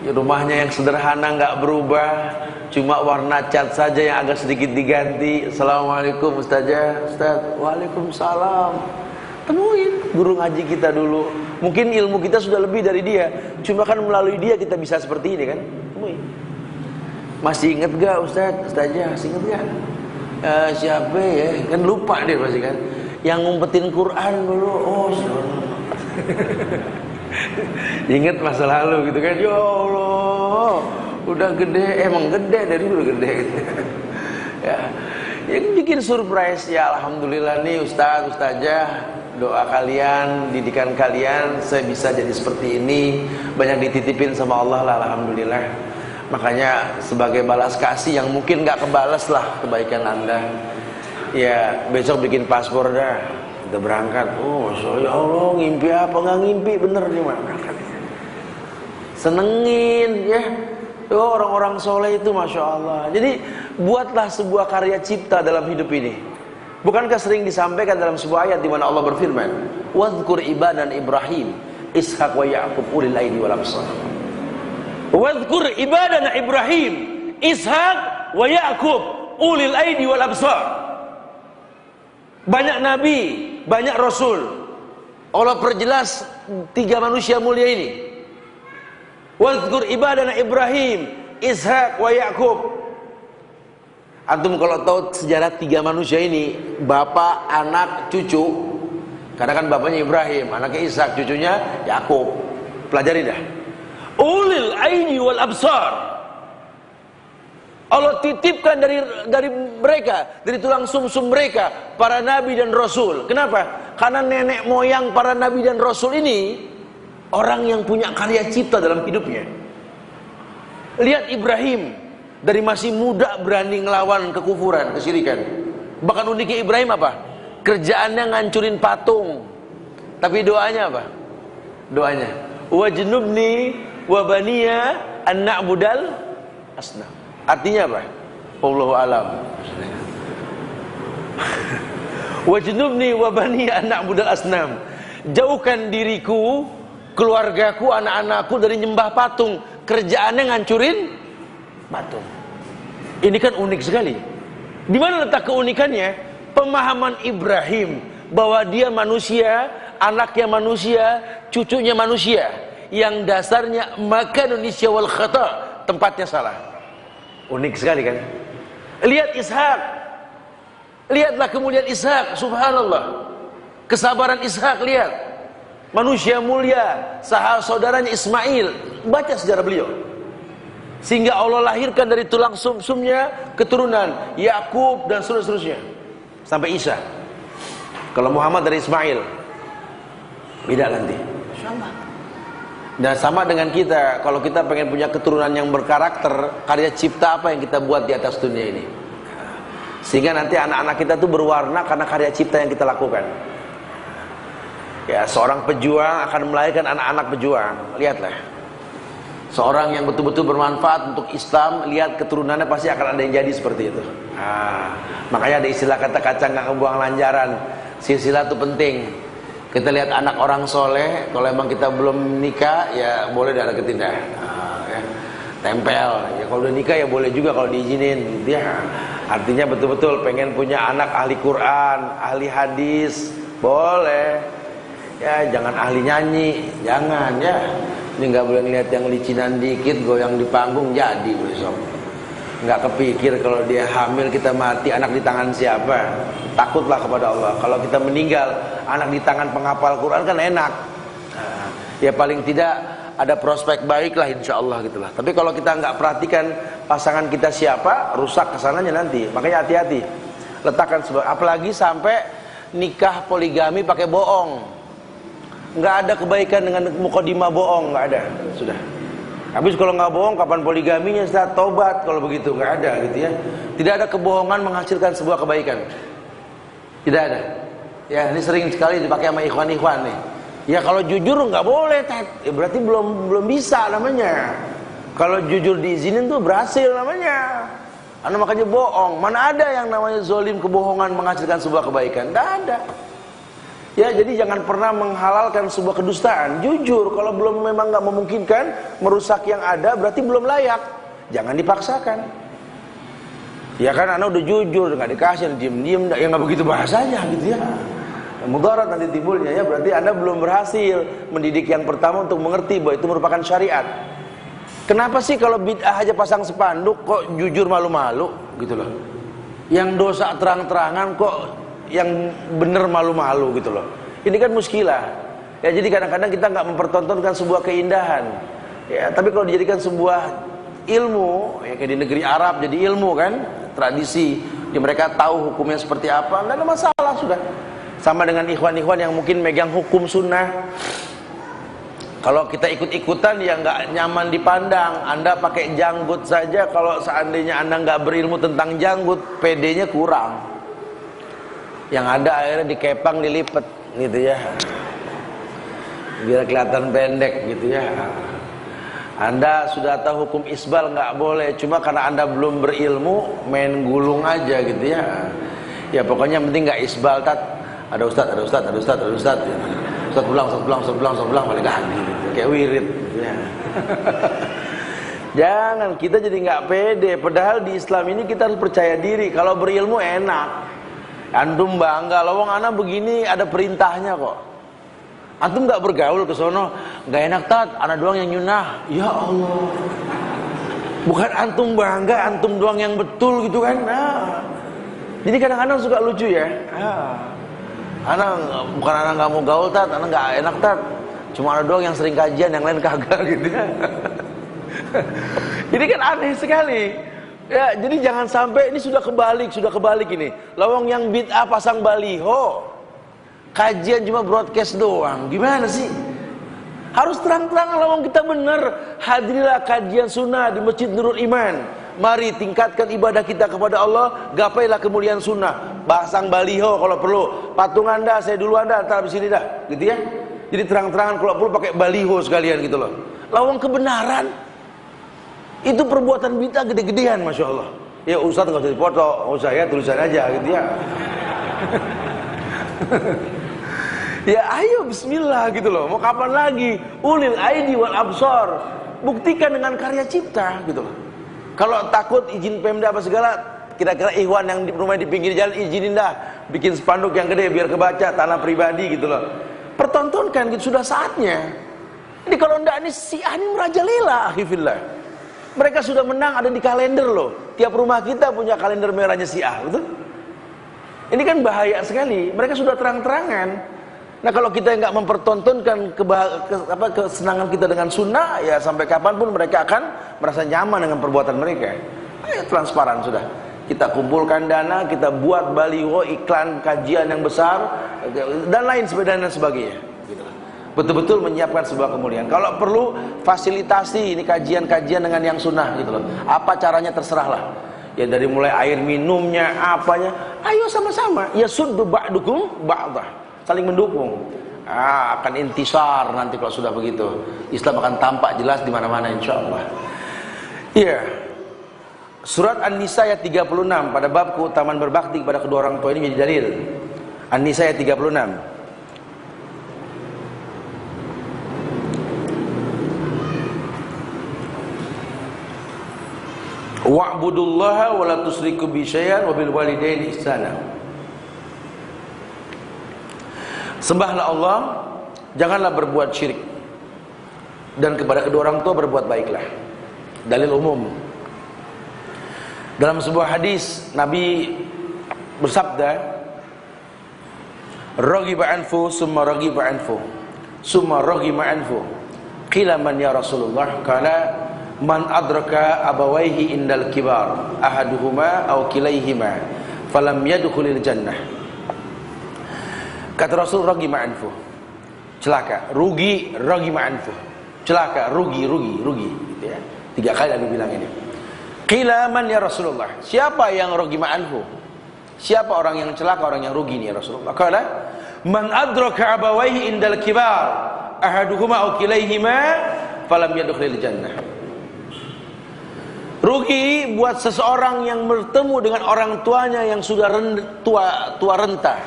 Rumahnya yang sederhana, nggak berubah, cuma warna cat saja yang agak sedikit diganti. Assalamualaikum ustazah. Ustaz, waalaikumsalam. Temuin guru ngaji kita dulu. Mungkin ilmu kita sudah lebih dari dia, cuma kan melalui dia kita bisa seperti ini kan. Temuin. Masih ingat gak Ustaz? Ustazah, masih ingat gak? Siapa ya? Kan lupa dia pasti kan. Yang ngumpetin Quran dulu. Oh, ingat masa lalu gitu kan. Ya Allah, udah gede, emang gede dari dulu gede gitu. Ya, yang bikin surprise ya alhamdulillah nih Ustaz, Ustazah, doa kalian, didikan kalian, saya bisa jadi seperti ini, banyak dititipin sama Allah lah alhamdulillah. Makanya sebagai balas kasih yang mungkin gak kebalas lah kebaikan Anda, ya besok bikin paspor dah, kita berangkat. Oh ya Allah, ngimpi apa nggak ngimpi, bener nih mak berangkat. Senengin ya. Oh, orang-orang soleh itu Masya Allah. Jadi buatlah sebuah karya cipta dalam hidup ini. Bukankah sering disampaikan dalam sebuah ayat di mana Allah berfirman, "Wadhkur ibadan Ibrahim, Ishaq wa Ya'qub ulil aidi wal absar." Wadhkur ibadan Ibrahim, Ishaq wa Ya'qub ulil aidi wal absar. Banyak nabi, banyak rasul. Allah perjelas 3 manusia mulia ini. Wadhkur ibadana Ibrahim, Ishaq wa Ya'qub. Antum kalau tahu sejarah 3 manusia ini, bapak, anak, cucu. Karena kan bapaknya Ibrahim, anaknya Ishaq, cucunya Ya'qub. Pelajari dah. Ulil aini wal absar. Allah titipkan dari mereka, dari tulang sumsum mereka, para nabi dan rasul. Kenapa? Karena nenek moyang para nabi dan rasul ini orang yang punya karya cipta dalam hidupnya. Lihat Ibrahim, dari masih muda berani ngelawan kekufuran, kesyirikan. Bahkan uniknya Ibrahim apa? Kerjaannya ngancurin patung. Tapi doanya apa? Doanya, wajnubni wa baniya an na'budal asnam. Artinya apa? Wallahu alam. Wajnubni wa baniya an na'budal asnam. Jauhkan diriku, keluargaku, anak-anakku dari nyembah patung. Kerjaannya ngancurin patung. Ini kan unik sekali. Di mana letak keunikannya? pemahaman Ibrahim bahwa dia manusia, anaknya manusia, cucunya manusia, yang dasarnya makan Indonesia wal khata, tempatnya salah. Unik sekali kan? Lihat Ishak, lihatlah kemuliaan Ishak, subhanallah. Kesabaran Ishak, lihat. Manusia mulia, saudaranya Ismail, baca sejarah beliau. Sehingga Allah lahirkan dari tulang sumsumnya keturunan Yakub dan seterusnya sampai Isa. Kalau Muhammad dari Ismail, beda nanti. Dan sama dengan kita, kalau kita pengen punya keturunan yang berkarakter, karya cipta apa yang kita buat di atas dunia ini, sehingga nanti anak-anak kita tuh berwarna karena karya cipta yang kita lakukan. Ya, seorang pejuang akan melahirkan anak-anak pejuang. Lihatlah, seorang yang betul-betul bermanfaat untuk Islam, lihat keturunannya pasti akan ada yang jadi seperti itu. Makanya ada istilah kata kacang nggak ngebuang lanjaran. Silsilah itu penting. Kita lihat anak orang soleh, kalau emang kita belum nikah, ya boleh darah ketindah, ya. Tempel. Ya kalau udah nikah ya boleh juga kalau diizinin, gitu ya. Artinya betul-betul pengen punya anak ahli Quran, ahli hadis, boleh. Ya jangan ahli nyanyi, jangan ya. Ini nggak boleh ngeliat yang licinan dikit, goyang di panggung jadi besok. Nggak kepikir kalau dia hamil kita mati, anak di tangan siapa? Takutlah kepada Allah. Kalau kita meninggal, anak di tangan penghafal Quran kan enak. Ya paling tidak ada prospek baik lah insya Allah gitulah. Tapi kalau kita nggak perhatikan pasangan kita siapa, rusak kesananya nanti. Makanya hati-hati. Letakkan sebab. Apalagi sampai nikah poligami pakai bohong. Nggak ada kebaikan dengan mukadimah bohong, nggak ada. Sudah. Habis kalau nggak bohong, kapan poligaminya? Setelah tobat, kalau begitu nggak ada gitu ya. Tidak ada kebohongan menghasilkan sebuah kebaikan. Tidak ada. Ya ini sering sekali dipakai sama ikhwan-ikhwan nih. Ya kalau jujur nggak boleh, ya, berarti belum bisa namanya. Kalau jujur diizinin tuh berhasil namanya. Anda makanya bohong. Mana ada yang namanya zolim, kebohongan menghasilkan sebuah kebaikan? Tidak ada. Ya jadi jangan pernah menghalalkan sebuah kedustaan. Jujur, kalau belum memang nggak memungkinkan merusak yang ada, berarti belum layak. Jangan dipaksakan. Ya kan Anda udah jujur, nggak dikasih, diem-diem, ya nggak begitu bahasanya gitu ya. Mudarat nanti timbulnya ya, berarti Anda belum berhasil mendidik yang pertama untuk mengerti bahwa itu merupakan syariat. Kenapa sih kalau bid'ah aja pasang spanduk kok jujur malu-malu gitu loh. Yang dosa terang-terangan kok yang bener malu-malu gitu loh. Ini kan muskilah. Ya jadi kadang-kadang kita nggak mempertontonkan sebuah keindahan. Ya tapi kalau dijadikan sebuah ilmu, ya kayak di negeri Arab jadi ilmu kan, tradisi. Di mereka tahu hukumnya seperti apa, nggak ada masalah sudah. Sama dengan ikhwan-ikhwan yang mungkin megang hukum sunnah. Kalau kita ikut-ikutan ya nggak nyaman dipandang. Anda pakai janggut saja, kalau seandainya Anda nggak berilmu tentang janggut, PD-nya kurang. Yang ada akhirnya dikepang, dilipet gitu ya, biar kelihatan pendek gitu ya. Anda sudah tahu hukum isbal nggak boleh, cuma karena Anda belum berilmu main gulung aja gitu ya. Ya pokoknya yang penting nggak isbal, tat. Ada ustad, ada ustad, ada ustad, ada ustad. Ustad pulang, balik lagi gitu. Kayak wirid gitu ya. Jangan, kita jadi nggak pede. Padahal di Islam ini kita harus percaya diri. Kalau berilmu enak. Antum bangga, lawang anak begini ada perintahnya kok. Antum nggak bergaul ke sono, nggak enak tat, anak doang yang nyunah. Ya Allah. Bukan antum bangga, antum doang yang betul gitu kan. Nah. Jadi kadang-kadang suka lucu ya. Anak bukan anak nggak mau gaul tat, anak nggak enak tat. Cuma anak doang yang sering kajian, yang lain kagak gitu ya. Ini kan aneh sekali. Ya, jadi jangan sampai ini sudah kebalik ini. Lawang yang bid'ah pasang baliho, kajian cuma broadcast doang. Gimana sih? Harus terang-terangan lawang kita benar. Hadirilah kajian sunnah di Masjid Nurul Iman. Mari tingkatkan ibadah kita kepada Allah, gapailah kemuliaan sunnah. Pasang baliho kalau perlu. Patung Anda, saya dulu Anda, antar di sini dah, gitu ya. Jadi terang-terangan kalau perlu pakai baliho sekalian gitu loh. Lawang kebenaran. Itu perbuatan bid'ah gede-gedean, masya Allah. Ya Ustaz nggak usah dipoto, saya tulisan aja gitu ya. Ya ayo Bismillah gitu loh. Mau kapan lagi? Ulil aidi wal absar. Buktikan dengan karya cipta gitu loh. Kalau takut izin Pemda apa segala, kira-kira ikhwan yang di rumah di pinggir jalan izinin dah bikin spanduk yang gede biar kebaca, tanah pribadi gitu loh. Pertontonkan gitu, sudah saatnya. Ini kalau enggak, ini Syiah ini merajalela, akhifillah. Mereka sudah menang, ada di kalender loh. Tiap rumah kita punya kalender merahnya Syiah, betul? Ini kan bahaya sekali. Mereka sudah terang-terangan. Nah kalau kita nggak mempertontonkan kesenangan kita dengan sunnah, ya sampai kapanpun mereka akan merasa nyaman dengan perbuatan mereka. Ayo transparan sudah. Kita kumpulkan dana, kita buat baliho, iklan, kajian yang besar, dan lain sebagainya. Gitu. Betul-betul menyiapkan sebuah kemuliaan. Kalau perlu fasilitasi ini kajian-kajian dengan yang sunnah gitu loh. Apa caranya terserahlah. Ya dari mulai air minumnya, apanya, ayo sama-sama. Ya suddu ba'dukum ba'dah. Saling mendukung. Akan intisar nanti kalau sudah begitu. Islam akan tampak jelas di mana-mana insyaallah. Iya. Surat An-Nisa ayat 36 pada bab keutamaan berbakti kepada kedua orang tua ini menjadi dalil. An-Nisa ayat 36. Wa'budullaha wa la tusyriku bi syai'an wa bil walidaini ihsana. Sembahlah Allah, janganlah berbuat syirik, dan kepada kedua orang tua berbuat baiklah. Dalil umum. Dalam sebuah hadis Nabi bersabda, "Raghiba anfu summa raghiba anfu summa raghiba anfu." Qila man ya Rasulullah? Qala man adraka abawaihi indal kibar ahaduhuma aw kilaihima falam yadkhulil jannah. Kata Rasul, rugi ma'anfu, celaka, rugi, rugi ma'anfu, celaka, rugi gitu ya. 3 kali Nabi bilang ini. Qila man ya Rasulullah? Siapa yang rugi ma'anfu? Siapa orang yang celaka, orang yang rugi nih ya Rasulullah? Qala man adraka abawaihi indal kibar ahaduhuma aw kilaihima falam yadkhulil jannah. Rugi buat seseorang yang bertemu dengan orang tuanya yang sudah tua renta,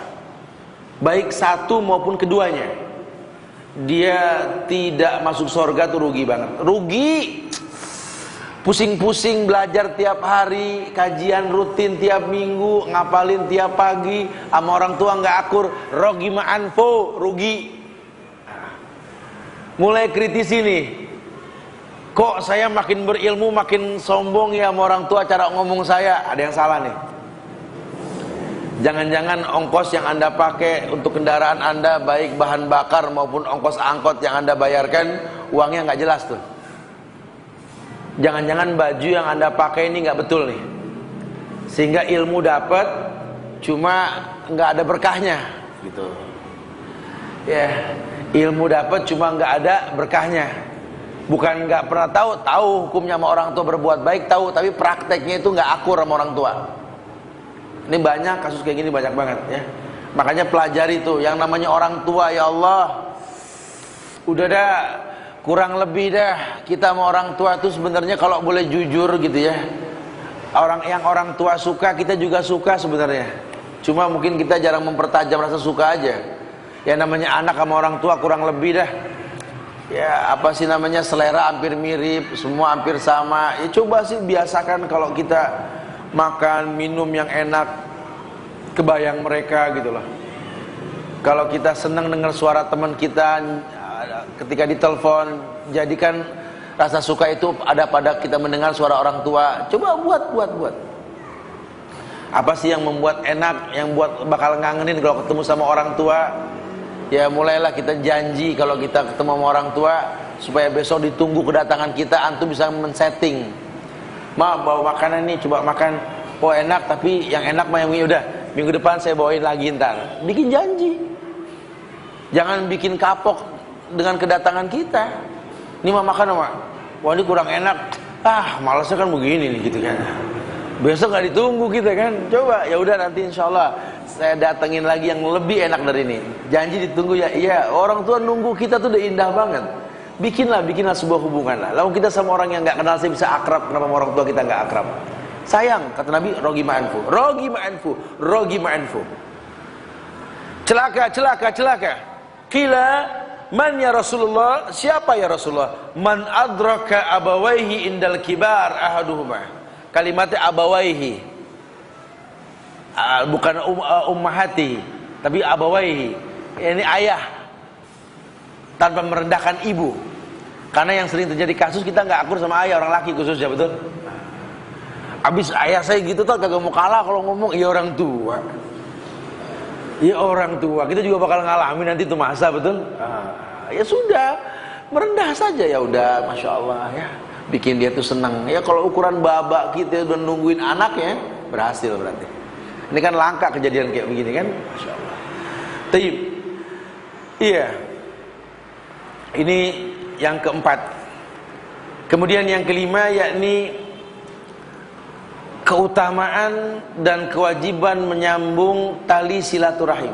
baik satu maupun keduanya. Dia tidak masuk surga, tuh rugi banget. Rugi. Pusing-pusing belajar tiap hari, kajian rutin tiap minggu, ngapalin tiap pagi, sama orang tua nggak akur, rugi ma'anfo, rugi. Mulai kritisi nih. Kok saya makin berilmu makin sombong ya sama orang tua, cara ngomong saya ada yang salah nih. Jangan-jangan ongkos yang Anda pakai untuk kendaraan Anda, baik bahan bakar maupun ongkos angkot yang Anda bayarkan, uangnya nggak jelas tuh. Jangan-jangan baju yang Anda pakai ini nggak betul nih, sehingga ilmu dapat cuma nggak ada berkahnya gitu. Ya, ilmu dapat cuma nggak ada berkahnya. Bukan nggak pernah tahu hukumnya sama orang tua berbuat baik, tahu, tapi prakteknya itu nggak akur sama orang tua. Ini banyak kasus kayak gini, banyak banget ya. Makanya pelajari tuh yang namanya orang tua, ya Allah. Udah dah, kurang lebih dah kita sama orang tua tuh sebenarnya kalau boleh jujur gitu ya. Orang tua suka, kita juga suka sebenarnya. Cuma mungkin kita jarang mempertajam rasa suka aja. Ya namanya anak sama orang tua kurang lebih dah. Ya apa sih namanya, selera hampir mirip, semua hampir sama. Ya coba sih biasakan kalau kita makan minum yang enak, kebayang mereka gitu loh. Kalau kita senang dengar suara teman kita ketika ditelepon, jadikan rasa suka itu ada pada kita mendengar suara orang tua. Coba buat. Apa sih yang membuat enak, yang buat bakal ngangenin kalau ketemu sama orang tua? Ya mulailah kita janji kalau kita ketemu sama orang tua, supaya besok ditunggu kedatangan kita, antum bisa men-setting. Ma bawa makanan nih, coba makan. Oh enak, tapi yang enak mah yang udah minggu depan saya bawain lagi ntar. Bikin janji. Jangan bikin kapok dengan kedatangan kita. Ini mah makan mak, wah ini kurang enak. Malasnya kan begini nih gitu kan. Besok nggak ditunggu kita kan. Coba ya udah nanti insyaallah saya datengin lagi yang lebih enak dari ini. Janji ditunggu ya. Iya, orang tua nunggu kita tuh udah indah banget. Bikinlah sebuah hubungan lah. Lalu kita sama orang yang nggak kenal saya bisa akrab, kenapa sama orang tua kita nggak akrab? Sayang, kata Nabi, rogi ma'anfu. Celaka. Qila man ya Rasulullah? Siapa ya Rasulullah? Man adraka abawaihi indal kibar ahaduhuma. Kalimatnya abawaihi. bukan ummahati, tapi abawaihi. Ini ayah tanpa merendahkan ibu. Karena yang sering terjadi kasus kita nggak akur sama ayah, orang laki khususnya, betul. Abis ayah saya gitu tuh kagak mau kalah kalau ngomong, iya orang tua. Iya orang tua, kita juga bakal ngalamin nanti tuh masa, betul. Ya sudah, merendah saja, ya udah, masya Allah ya, bikin dia tuh senang. Ya kalau ukuran babak kita udah nungguin anaknya, berhasil berarti. Ini kan langka kejadian kayak begini kan, masya Allah. Taib, iya. Ini yang keempat. Kemudian yang kelima yakni keutamaan dan kewajiban menyambung tali silaturahim.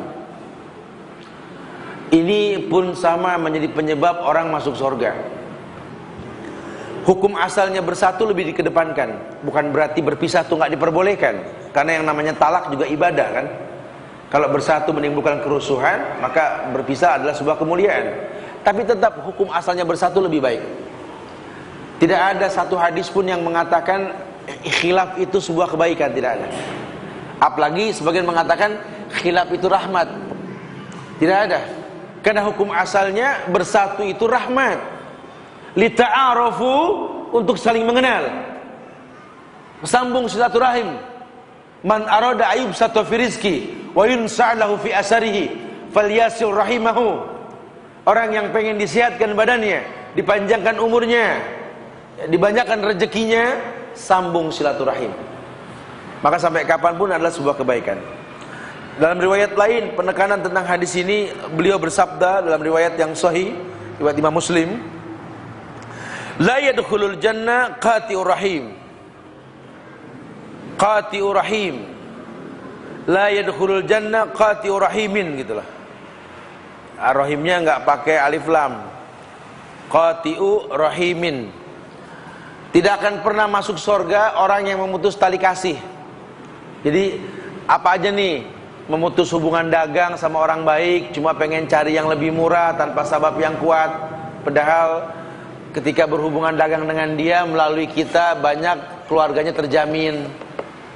Ini pun sama menjadi penyebab orang masuk surga. Hukum asalnya bersatu lebih dikedepankan. Bukan berarti berpisah itu nggak diperbolehkan. Karena yang namanya talak juga ibadah kan. Kalau bersatu menimbulkan kerusuhan, maka berpisah adalah sebuah kemuliaan. Tapi tetap hukum asalnya bersatu lebih baik. Tidak ada satu hadis pun yang mengatakan khilaf itu sebuah kebaikan, tidak ada. Apalagi sebagian mengatakan khilaf itu rahmat. Tidak ada. Karena hukum asalnya bersatu itu rahmat. Lita'arafu, untuk saling mengenal. Sambung silaturahim. Man arada ayub satu fi rizki wa yunsa'lahu fi asarihi falyasir rahimahu. Orang yang pengen disihatkan badannya, dipanjangkan umurnya, dibanyakan rezekinya, sambung silaturahim. Maka sampai kapanpun adalah sebuah kebaikan. Dalam riwayat lain penekanan tentang hadis ini, beliau bersabda dalam riwayat yang sahih riwayat Imam Muslim, la yadkhulul jannah qati'ur rahim. Qati'ur rahim. La yadkhulul jannah qati'ur rahimin, gitulah. Rahimnya enggak pakai alif lam. Qati'u rahimin. Tidak akan pernah masuk surga orang yang memutus tali kasih. Jadi apa aja nih, memutus hubungan dagang sama orang baik, cuma pengen cari yang lebih murah tanpa sebab yang kuat. Padahal ketika berhubungan dagang dengan dia, melalui kita banyak keluarganya terjamin.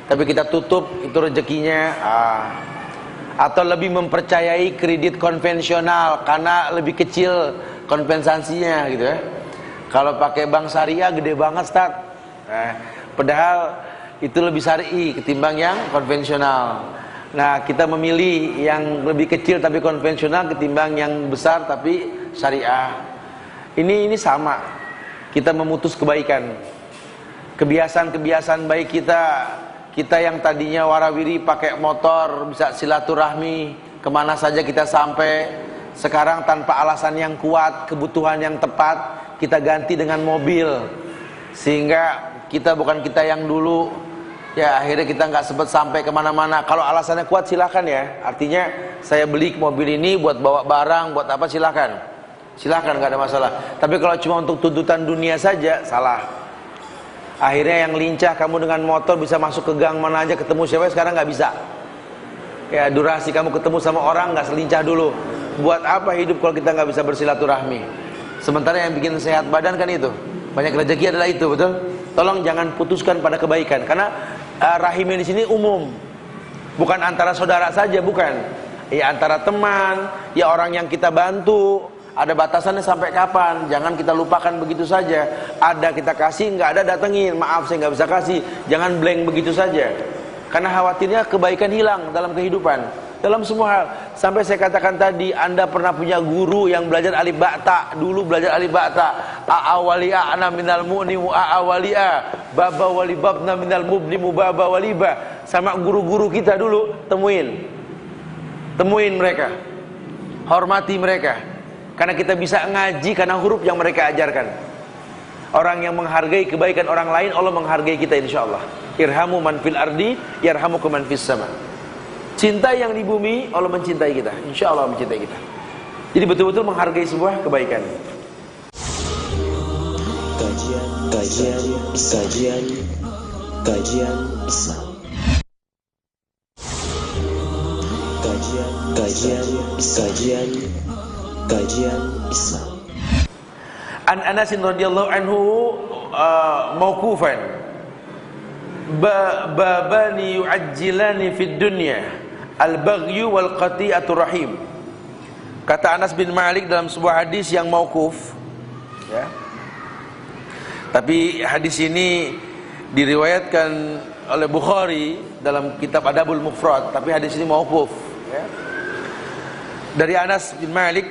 Tapi kita tutup itu rezekinya. Atau lebih mempercayai kredit konvensional karena lebih kecil kompensasinya gitu ya. Kalau pakai bank syariah gede banget, Ustaz. Padahal itu lebih syar'i ketimbang yang konvensional. Nah, kita memilih yang lebih kecil tapi konvensional ketimbang yang besar tapi syariah. Ini sama. Kita memutus kebaikan. Kebiasaan-kebiasaan baik kita yang tadinya warawiri pakai motor bisa silaturahmi kemana saja kita sampai. Sekarang tanpa alasan yang kuat, kebutuhan yang tepat, kita ganti dengan mobil. Sehingga kita bukan kita yang dulu, ya akhirnya kita nggak sempat sampai kemana-mana. Kalau alasannya kuat silakan ya. Artinya saya beli mobil ini buat bawa barang, buat apa, silakan. Silakan, nggak ada masalah. Tapi kalau cuma untuk tuntutan dunia saja, salah. Akhirnya yang lincah kamu dengan motor bisa masuk ke gang mana aja, ketemu siapa, sekarang nggak bisa. Ya durasi kamu ketemu sama orang nggak selincah dulu. Buat apa hidup kalau kita nggak bisa bersilaturahmi? Sementara yang bikin sehat badan kan itu, banyak rezeki adalah itu, betul? Tolong jangan putuskan pada kebaikan, karena rahimnya di sini umum, bukan antara saudara saja, bukan. Ya antara teman, ya orang yang kita bantu. Ada batasannya sampai kapan. Jangan kita lupakan begitu saja. Ada kita kasih, nggak ada datengin. Maaf saya nggak bisa kasih. Jangan blank begitu saja. Karena khawatirnya kebaikan hilang dalam kehidupan, dalam semua hal. Sampai saya katakan tadi, Anda pernah punya guru yang belajar alif ba'ta. Dulu belajar alif ba'ta. A'awali'a ana minal mu'nimu a'awali'a baba walibabna minal mubnimu baba waliba. Sama guru-guru kita dulu, temuin mereka, hormati mereka. Karena kita bisa ngaji karena huruf yang mereka ajarkan. Orang yang menghargai kebaikan orang lain, Allah menghargai kita insyaallah. Irhamu man fil ardi yarhamukum man fis sama. Cintai yang di bumi, Allah mencintai kita. Insyaallah mencintai kita. Jadi betul-betul menghargai sebuah kebaikan. Kajian Islam. Kajian Islam. An Anas radhiyallahu anhu mauqufan. babani yu'ajjilani fid dunya, al-baghyu wal qati'atur rahim. Kata Anas bin Malik dalam sebuah hadis yang mauquf, ya. Tapi hadis ini diriwayatkan oleh Bukhari dalam kitab Adabul Mufrad, tapi hadis ini mauquf, ya. Dari Anas bin Malik,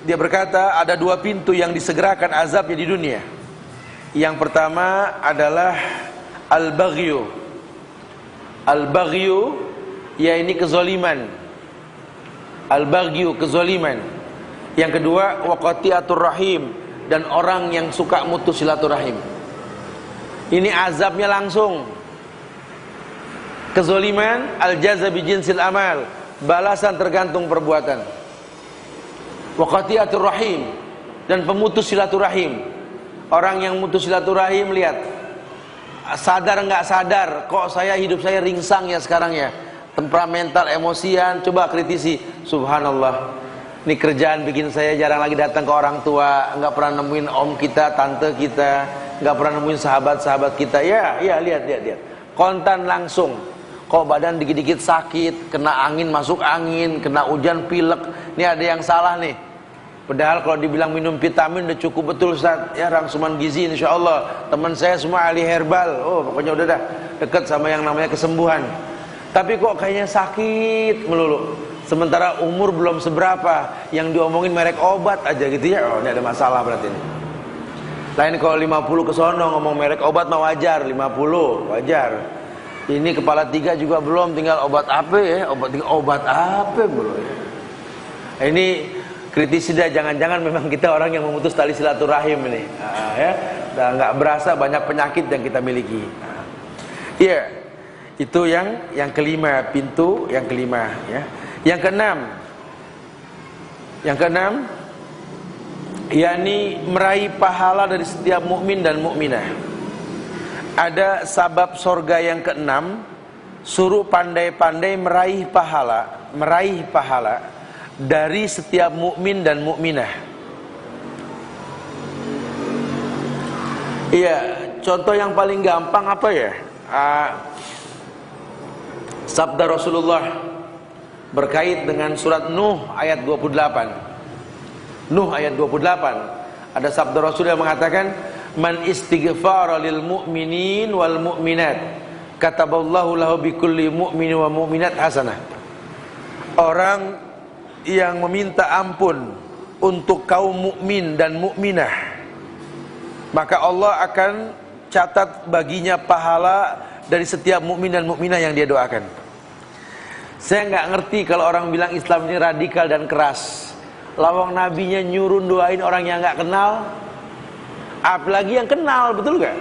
dia berkata ada dua pintu yang disegerakan azabnya di dunia. Yang pertama adalah al-baghyu. Al-baghyu yaitu kezaliman. Al-baghyu, kezaliman. Yang kedua waqati'atur rahim, dan orang yang suka mutus silaturahim. Ini azabnya langsung. Kezaliman, al-jaza bi jinsil amal, balasan tergantung perbuatan. Waqati'atur rahim, dan pemutus silaturahim. Orang yang mutus silaturahim, lihat, sadar nggak sadar, kok hidup saya ringsang ya sekarang ya, temperamental, emosian. Coba kritisi, subhanallah, ini kerjaan bikin saya jarang lagi datang ke orang tua, nggak pernah nemuin om kita, tante kita, nggak pernah nemuin sahabat-sahabat kita. Ya, lihat, kontan langsung. Kok badan dikit-dikit sakit, kena angin masuk angin, kena hujan pilek. Ini ada yang salah nih. Padahal kalau dibilang minum vitamin udah cukup betul Ustaz, ya, rangsuman gizi insyaallah. Teman saya semua ahli herbal. Oh, pokoknya udah dah dekat sama yang namanya kesembuhan. Tapi kok kayaknya sakit melulu. Sementara umur belum seberapa, yang diomongin merek obat aja gitu ya. Oh, ini ada masalah berarti ini. Lain kalau 50 ke sono ngomong merek obat mah wajar, 50 wajar. Ini kepala 3 juga belum, tinggal obat apa ya? Obat apa belum ya? Ini kritisi dah, jangan-jangan memang kita orang yang memutus tali silaturahim ini. Ya, udah nggak berasa banyak penyakit yang kita miliki. Iya, itu yang kelima, pintu yang kelima, ya. Yang keenam, yakni meraih pahala dari setiap mukmin dan mukminah. Ada sabab sorga yang keenam, suruh pandai-pandai meraih pahala dari setiap mukmin dan mukminah. Iya, contoh yang paling gampang apa ya? Sabda Rasulullah berkait dengan surat Nuh ayat 28. Nuh ayat 28. Ada sabda Rasul yang mengatakan, "Man istighfara lil mu'minin wal mu'minat, kataballahu lahu bikulli mu'min wa mu'minat hasanah." Orang yang meminta ampun untuk kaum mukmin dan mukminah, maka Allah akan catat baginya pahala dari setiap mukmin dan mukminah yang dia doakan. Saya nggak ngerti kalau orang bilang Islam ini radikal dan keras. Lawang nabinya nyuruh doain orang yang nggak kenal, apalagi yang kenal, betul gak?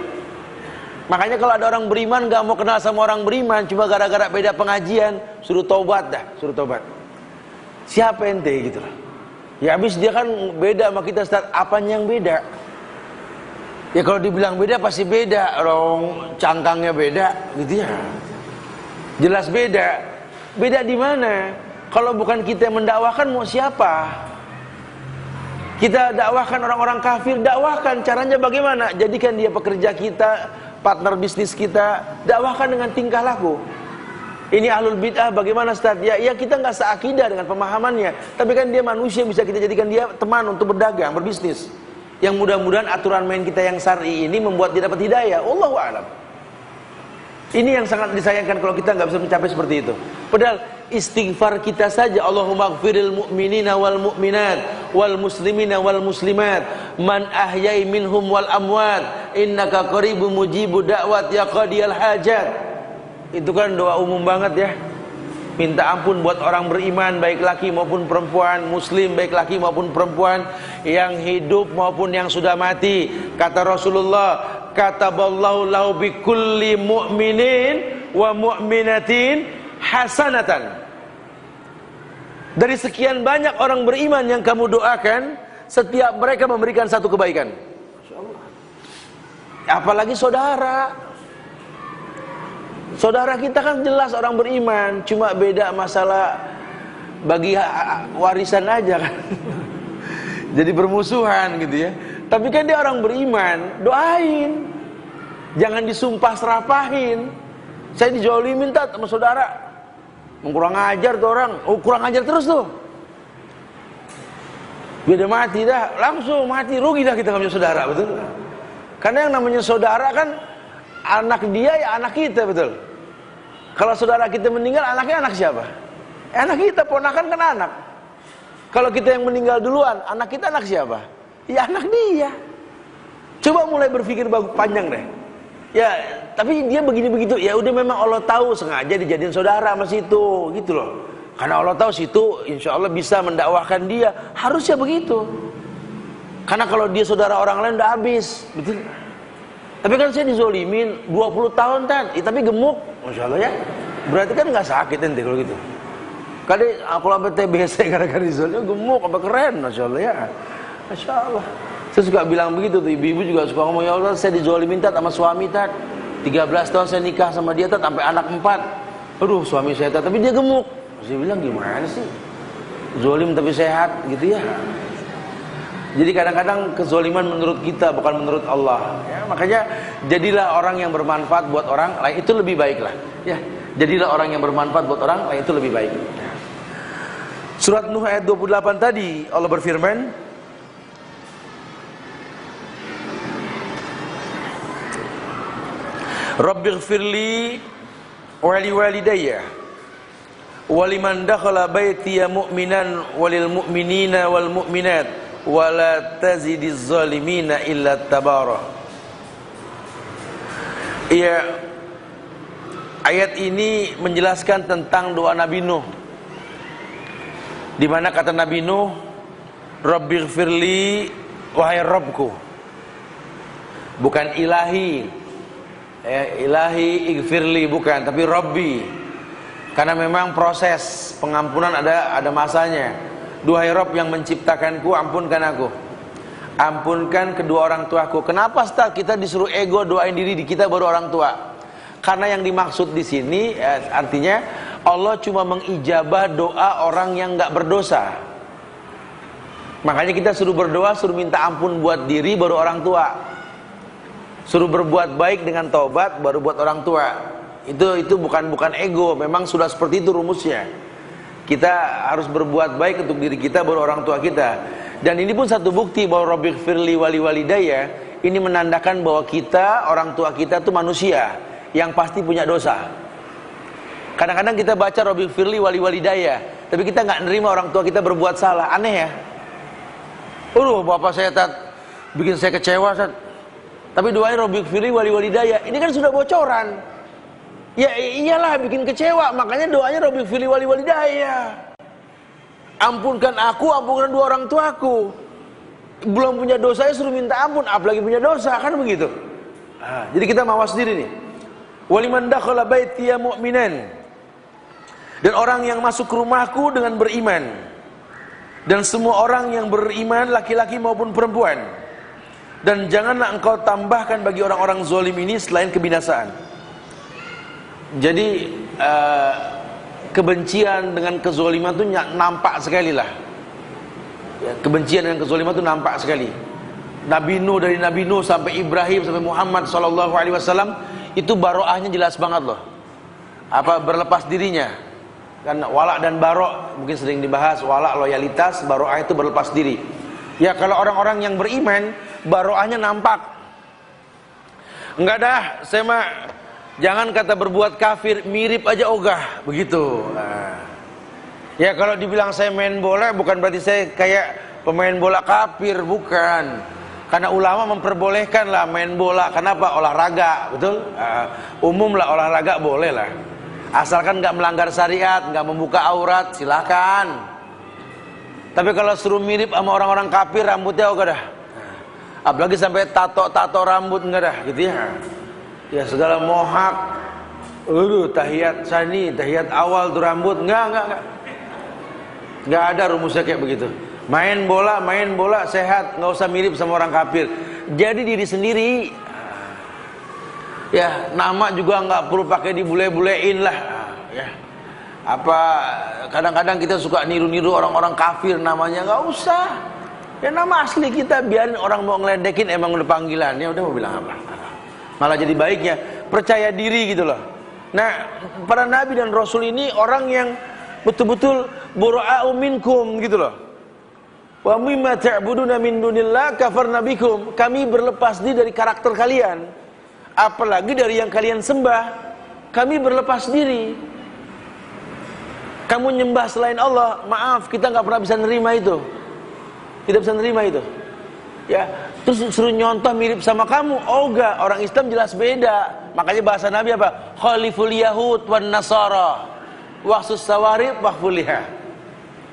Makanya kalau ada orang beriman nggak mau kenal sama orang beriman, cuma gara-gara beda pengajian, suruh tobat dah, suruh tobat. Siapa ente gitu lah. Ya habis dia kan beda sama kita, Ustaz. Apanya yang beda? Ya kalau dibilang beda pasti beda. Orang cangkangnya beda gitu ya. Jelas beda. Beda di mana? Kalau bukan kita yang mendakwahkan, mau siapa? Kita dakwahkan orang-orang kafir, dakwahkan. Caranya bagaimana? Jadikan dia pekerja kita, partner bisnis kita, dakwahkan dengan tingkah laku. Ini ahlul bid'ah bagaimana Ustaz? Ya kita nggak seakidah dengan pemahamannya, tapi kan dia manusia, bisa kita jadikan dia teman untuk berdagang, berbisnis. Yang mudah-mudahan aturan main kita yang syar'i ini membuat dia dapat hidayah. Wallahu a'lam. Ini yang sangat disayangkan kalau kita nggak bisa mencapai seperti itu. Padahal istighfar kita saja, Allahumma ighfiril mu'minina wal mu'minat wal muslimina wal muslimat man ahyai minhum wal amwat innaka qaribun mujibud da'wat ya qadiyal hajat. Itu kan doa umum banget ya. Minta ampun buat orang beriman, baik laki maupun perempuan, muslim baik laki maupun perempuan, yang hidup maupun yang sudah mati. Kata Rasulullah, kataballahu lahu bikulli mu'minin wa mu'minatin hasanatan. Dari sekian banyak orang beriman yang kamu doakan, setiap mereka memberikan satu kebaikan. Apalagi saudara. Saudara kita kan jelas orang beriman, cuma beda masalah bagi warisan aja kan. Jadi bermusuhan gitu ya. Tapi kan dia orang beriman, doain. Jangan disumpah serapahin. Saya dijolimin tat sama saudara. Kurang ajar tuh orang. Oh, kurang ajar terus tuh. Beda mati dah, langsung mati, rugi dah kita punya saudara, betul? Karena yang namanya saudara kan anak dia ya anak kita, betul? Kalau saudara kita meninggal, anaknya anak siapa? Anak kita, ponakan kan anak. Kalau kita yang meninggal duluan, anak kita anak siapa? Ya anak dia. Coba mulai berpikir panjang deh. Ya, tapi dia begini begitu. Ya udah, memang Allah tahu, sengaja dijadiin saudara sama situ, gitu loh. Karena Allah tahu situ insya Allah bisa mendakwahkan dia. Harusnya begitu. Karena kalau dia saudara orang lain udah habis, betul. Tapi kan saya dizolimin 20 tahun kan, tapi gemuk, masya Allah ya. Berarti kan nggak sakit ente kalau gitu. Kali aku sampai TBC gara-gara dizolimin, gemuk, apa keren, masya Allah ya. Masya Allah. Saya suka bilang begitu tuh, ibu-ibu juga suka ngomong, ya Allah saya dizolimin tat sama suami tat. 13 tahun saya nikah sama dia tat, sampai anak 4. Aduh suami saya tat, tapi dia gemuk. Saya bilang gimana sih? Zolim tapi sehat gitu ya. Jadi kadang-kadang kezoliman menurut kita bukan menurut Allah ya, makanya jadilah orang yang bermanfaat buat orang lain, itu lebih baik lah ya. Jadilah orang yang bermanfaat buat orang lain, itu lebih baik ya. Surat Nuh ayat 28 tadi Allah berfirman, Rabbighfirli wali walidayya waliman dakhala baitiya mu'minan walil mu'minina wal mu'minat wala tazidiz zalimina illa tabara. Iya, ayat ini menjelaskan tentang doa Nabi Nuh, di mana kata Nabi Nuh, Rabbighfirli, wahai Rabbku, bukan ilahi ilahi igfirli, bukan, tapi Rabbi. Karena memang proses pengampunan ada masanya. Duhai Rabb yang menciptakanku, ampunkan aku. Ampunkan kedua orang tuaku. Kenapa Ustaz kita disuruh ego doain diri di kita baru orang tua? Karena yang dimaksud di sini artinya Allah cuma mengijabah doa orang yang nggak berdosa. Makanya kita suruh berdoa, suruh minta ampun buat diri baru orang tua. Suruh berbuat baik dengan taubat baru buat orang tua. Itu bukan ego, memang sudah seperti itu rumusnya. Kita harus berbuat baik untuk diri kita baru orang tua kita. Dan ini pun satu bukti bahwa Rabbighfirli wali walidayya ini menandakan bahwa kita, orang tua kita itu manusia yang pasti punya dosa. Kadang-kadang kita baca Rabbighfirli wali walidayya, tapi kita nggak nerima orang tua kita berbuat salah. Aneh ya. Bapak saya bikin saya kecewa Tat. Tapi doain Rabbighfirli wali walidayya, ini kan sudah bocoran. Ya iyalah bikin kecewa, makanya doanya Rabbighfirli wali walidayya. Ampunkan aku, ampunkan dua orang tuaku. Belum punya dosa suruh minta ampun, apalagi punya dosa, kan begitu. Jadi kita mawas diri nih. Waliman dakhala baitiya mu'minan, dan orang yang masuk ke rumahku dengan beriman, dan semua orang yang beriman laki-laki maupun perempuan. Dan janganlah engkau tambahkan bagi orang-orang zalim ini selain kebinasaan. Jadi kebencian dengan kezaliman itu nampak sekali lah ya, kebencian dengan kezaliman itu nampak sekali. Nabi Nuh, dari Nabi Nuh sampai Ibrahim sampai Muhammad SAW, itu baroahnya jelas banget loh. Apa berlepas dirinya kan, wala dan barok mungkin sering dibahas. Wala loyalitas, baroah itu berlepas diri. Ya kalau orang-orang yang beriman, baroahnya nampak. Enggak dah, saya mah jangan kata berbuat kafir, mirip aja ogah, begitu. Ya kalau dibilang saya main bola, bukan berarti saya kayak pemain bola kafir, bukan. Karena ulama memperbolehkan lah main bola. Kenapa? Olahraga, betul? Umum lah olahraga boleh lah, asalkan nggak melanggar syariat, nggak membuka aurat, silakan. Tapi kalau suruh mirip sama orang-orang kafir, rambutnya ogah dah. Apalagi sampai tato rambut, enggak dah, gitu ya. Ya segala mohak, tahiyat sani, tahiyat awal tuh rambut, enggak ada rumusnya kayak begitu. Main bola sehat, nggak usah mirip sama orang kafir. Jadi diri sendiri. Ya nama juga nggak perlu pakai dibule-bulein lah. Ya apa kadang-kadang kita suka niru-niru orang-orang kafir namanya, nggak usah. Ya nama asli kita, biarin orang mau ngeledekin, emang udah panggilan, ya udah mau bilang apa. Malah jadi baiknya percaya diri gitu loh. Nah, para nabi dan rasul ini orang yang betul-betul bura'u minkum gitu loh. Wa mimma ta'buduna min dunillah kafarna bikum. Kami berlepas diri dari karakter kalian, apalagi dari yang kalian sembah. Kami berlepas diri. Kamu nyembah selain Allah, maaf, kita nggak pernah bisa nerima itu. Tidak bisa nerima itu. Ya, terus suruh nyontoh mirip sama kamu. Oh enggak, orang Islam jelas beda. Makanya bahasa Nabi apa? Khaliful Yahud wan Nasara waqsus sawarib waqfuliha.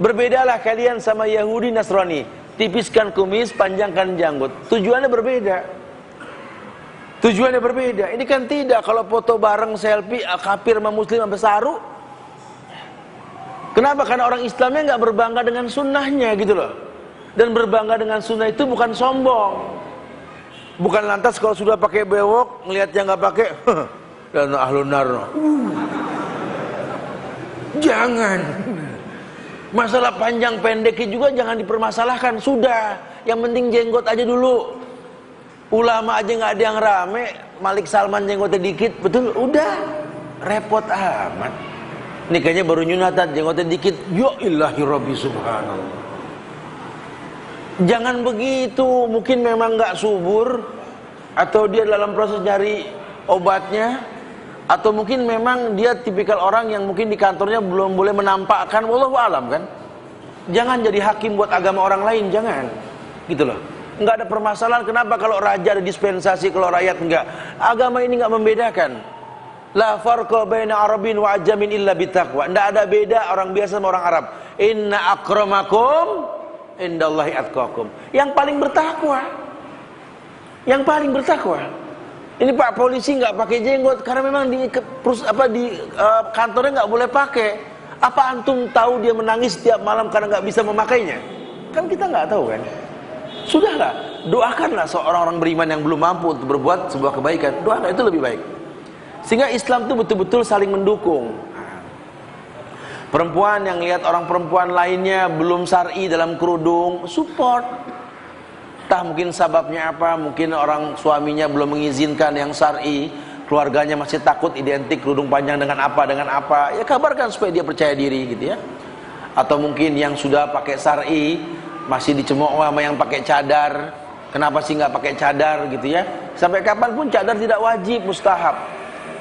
Berbedalah kalian sama Yahudi Nasrani. Tipiskan kumis, panjangkan janggut. Tujuannya berbeda. Tujuannya berbeda. Ini kan tidak. Kalau foto bareng selfie kafir sama muslim sama saru. Kenapa? Karena orang Islamnya nggak berbangga dengan sunnahnya gitu loh. Dan berbangga dengan sunnah itu bukan sombong. Bukan lantas kalau sudah pakai bewok ngelihat yang nggak pakai, dan ahlun nar. Jangan. Masalah panjang pendeknya juga jangan dipermasalahkan. Sudah, yang penting jenggot aja dulu. Ulama aja nggak ada yang rame, Malik Salman jenggotnya dikit, betul? Udah, repot amat. Nikahnya baru nyunatan, jenggotnya dikit. Ya ilahi rabbi subhanallah. Jangan begitu. Mungkin memang nggak subur, atau dia dalam proses nyari obatnya, atau mungkin memang dia tipikal orang yang mungkin di kantornya belum boleh menampakkan. Wallahu alam kan. Jangan jadi hakim buat agama orang lain, jangan. Gitu loh. Nggak ada permasalahan. Kenapa kalau raja ada dispensasi, kalau rakyat enggak? Agama ini nggak membedakan. La farqa baina Arabin wa ajamin illa bitaqwa. Enggak ada beda orang biasa sama orang Arab. Inna akramakum indallahi atqakum. Yang paling bertakwa. Yang paling bertakwa. Ini Pak polisi nggak pakai jenggot karena memang di kantornya nggak boleh pakai. Apa antum tahu dia menangis setiap malam karena nggak bisa memakainya? Kan kita nggak tahu kan. Sudahlah, doakanlah seorang orang beriman yang belum mampu untuk berbuat sebuah kebaikan. Doakan, itu lebih baik. Sehingga Islam itu betul-betul saling mendukung. Perempuan yang lihat orang perempuan lainnya belum syar'i dalam kerudung, support. Entah mungkin sebabnya apa, mungkin orang suaminya belum mengizinkan yang syar'i, keluarganya masih takut identik kerudung panjang dengan apa, ya kabarkan supaya dia percaya diri gitu ya. Atau mungkin yang sudah pakai syar'i masih dicemooh sama yang pakai cadar. Kenapa sih nggak pakai cadar gitu ya? Sampai kapanpun cadar tidak wajib, mustahab.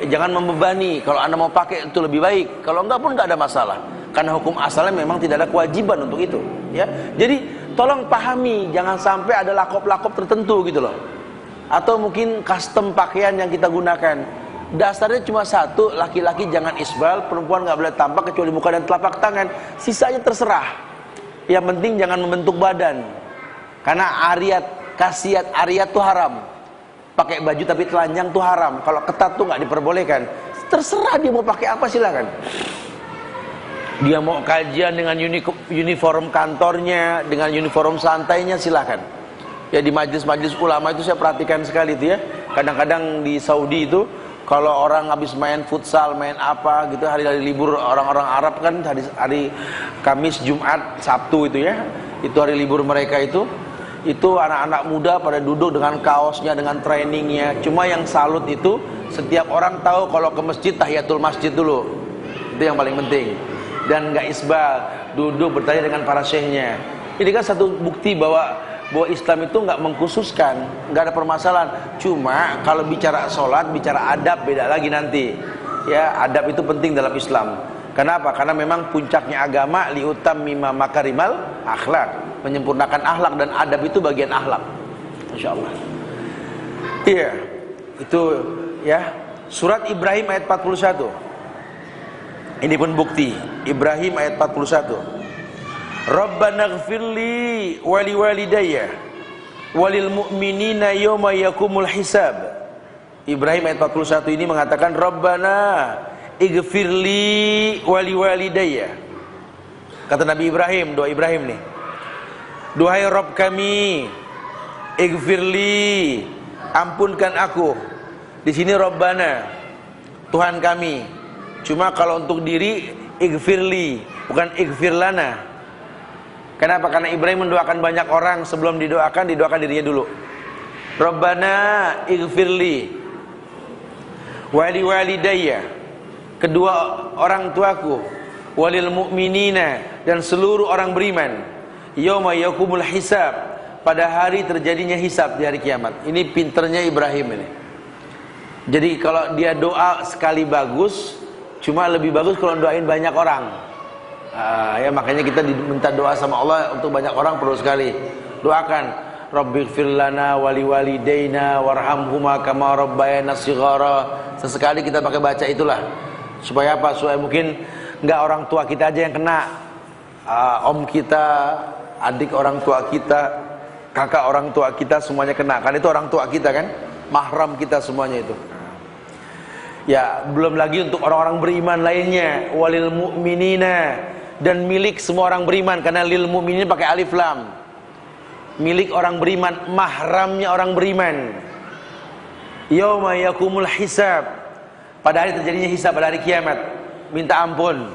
Jangan membebani. Kalau Anda mau pakai itu lebih baik. Kalau enggak pun enggak ada masalah. Karena hukum asalnya memang tidak ada kewajiban untuk itu, ya. Jadi tolong pahami, jangan sampai ada lakop-lakop tertentu gitu loh. Atau mungkin custom pakaian yang kita gunakan. Dasarnya cuma satu, laki-laki jangan isbal, perempuan nggak boleh tampak kecuali muka dan telapak tangan. Sisanya terserah. Yang penting jangan membentuk badan. Karena khasiat ariat tuh haram. Pakai baju tapi telanjang tuh haram. Kalau ketat tuh nggak diperbolehkan. Terserah dia mau pakai apa, silakan. Dia mau kajian dengan uniform kantornya, dengan uniform santainya, silakan. Ya di majelis-majelis ulama itu saya perhatikan sekali itu ya. Kadang-kadang di Saudi itu kalau orang habis main futsal, main apa gitu, hari-hari libur orang-orang Arab kan hari Kamis, Jumat, Sabtu itu ya. Itu hari libur mereka itu anak-anak muda pada duduk dengan kaosnya, dengan trainingnya. Cuma yang salut itu setiap orang tahu kalau ke masjid tahiyatul masjid dulu. Itu yang paling penting. Dan nggak isbal, duduk bertanya dengan para syekhnya. Ini kan satu bukti bahwa Islam itu nggak mengkhususkan, nggak ada permasalahan. Cuma kalau bicara sholat, bicara adab beda lagi nanti. Ya, adab itu penting dalam Islam. Kenapa? Karena memang puncaknya agama liutammima makarimal akhlak, menyempurnakan akhlak, dan adab itu bagian akhlak. Insyaallah. Iya. Itu ya. Surat Ibrahim ayat 41. Ini pun bukti. Ibrahim ayat 41. Rabbana ighfirli wa liwalidayya walil mu'minina yawma yakumul hisab. Ibrahim ayat 41 ini mengatakan Rabbana ighfirli wa liwalidayya. Kata Nabi Ibrahim, doa Ibrahim nih. Duhai Rabb kami, ighfirli, ampunkan aku. Di sini Rabbana, Tuhan kami. Cuma kalau untuk diri ighfirli, bukan ighfirlana. Kenapa? Karena Ibrahim mendoakan banyak orang, sebelum didoakan dirinya dulu. Rabbana ighfirli wa liwalidayya kedua orang tuaku, walil mu'minina, dan seluruh orang beriman, yauma yakumul hisab, pada hari terjadinya hisab di hari kiamat. Ini pinternya Ibrahim ini. Jadi kalau dia doa sekali bagus, cuma lebih bagus kalau doain banyak orang. Ya makanya kita diminta doa sama Allah untuk banyak orang perlu sekali. Doakan, Rabbighfir lana wali walidaina warhamhuma kama rabbayana shighara. Sesekali kita pakai baca itulah. Supaya apa? Supaya mungkin enggak orang tua kita aja yang kena. Om kita, adik orang tua kita, kakak orang tua kita semuanya kena. Kan itu orang tua kita kan? Mahram kita semuanya itu. Ya, belum lagi untuk orang-orang beriman lainnya, walil mu'minina, dan milik semua orang beriman, karena lil mu'minin pakai alif lam. Milik orang beriman, mahramnya orang beriman. Yauma yakumul hisab, pada hari terjadinya hisab, pada hari kiamat. Minta ampun.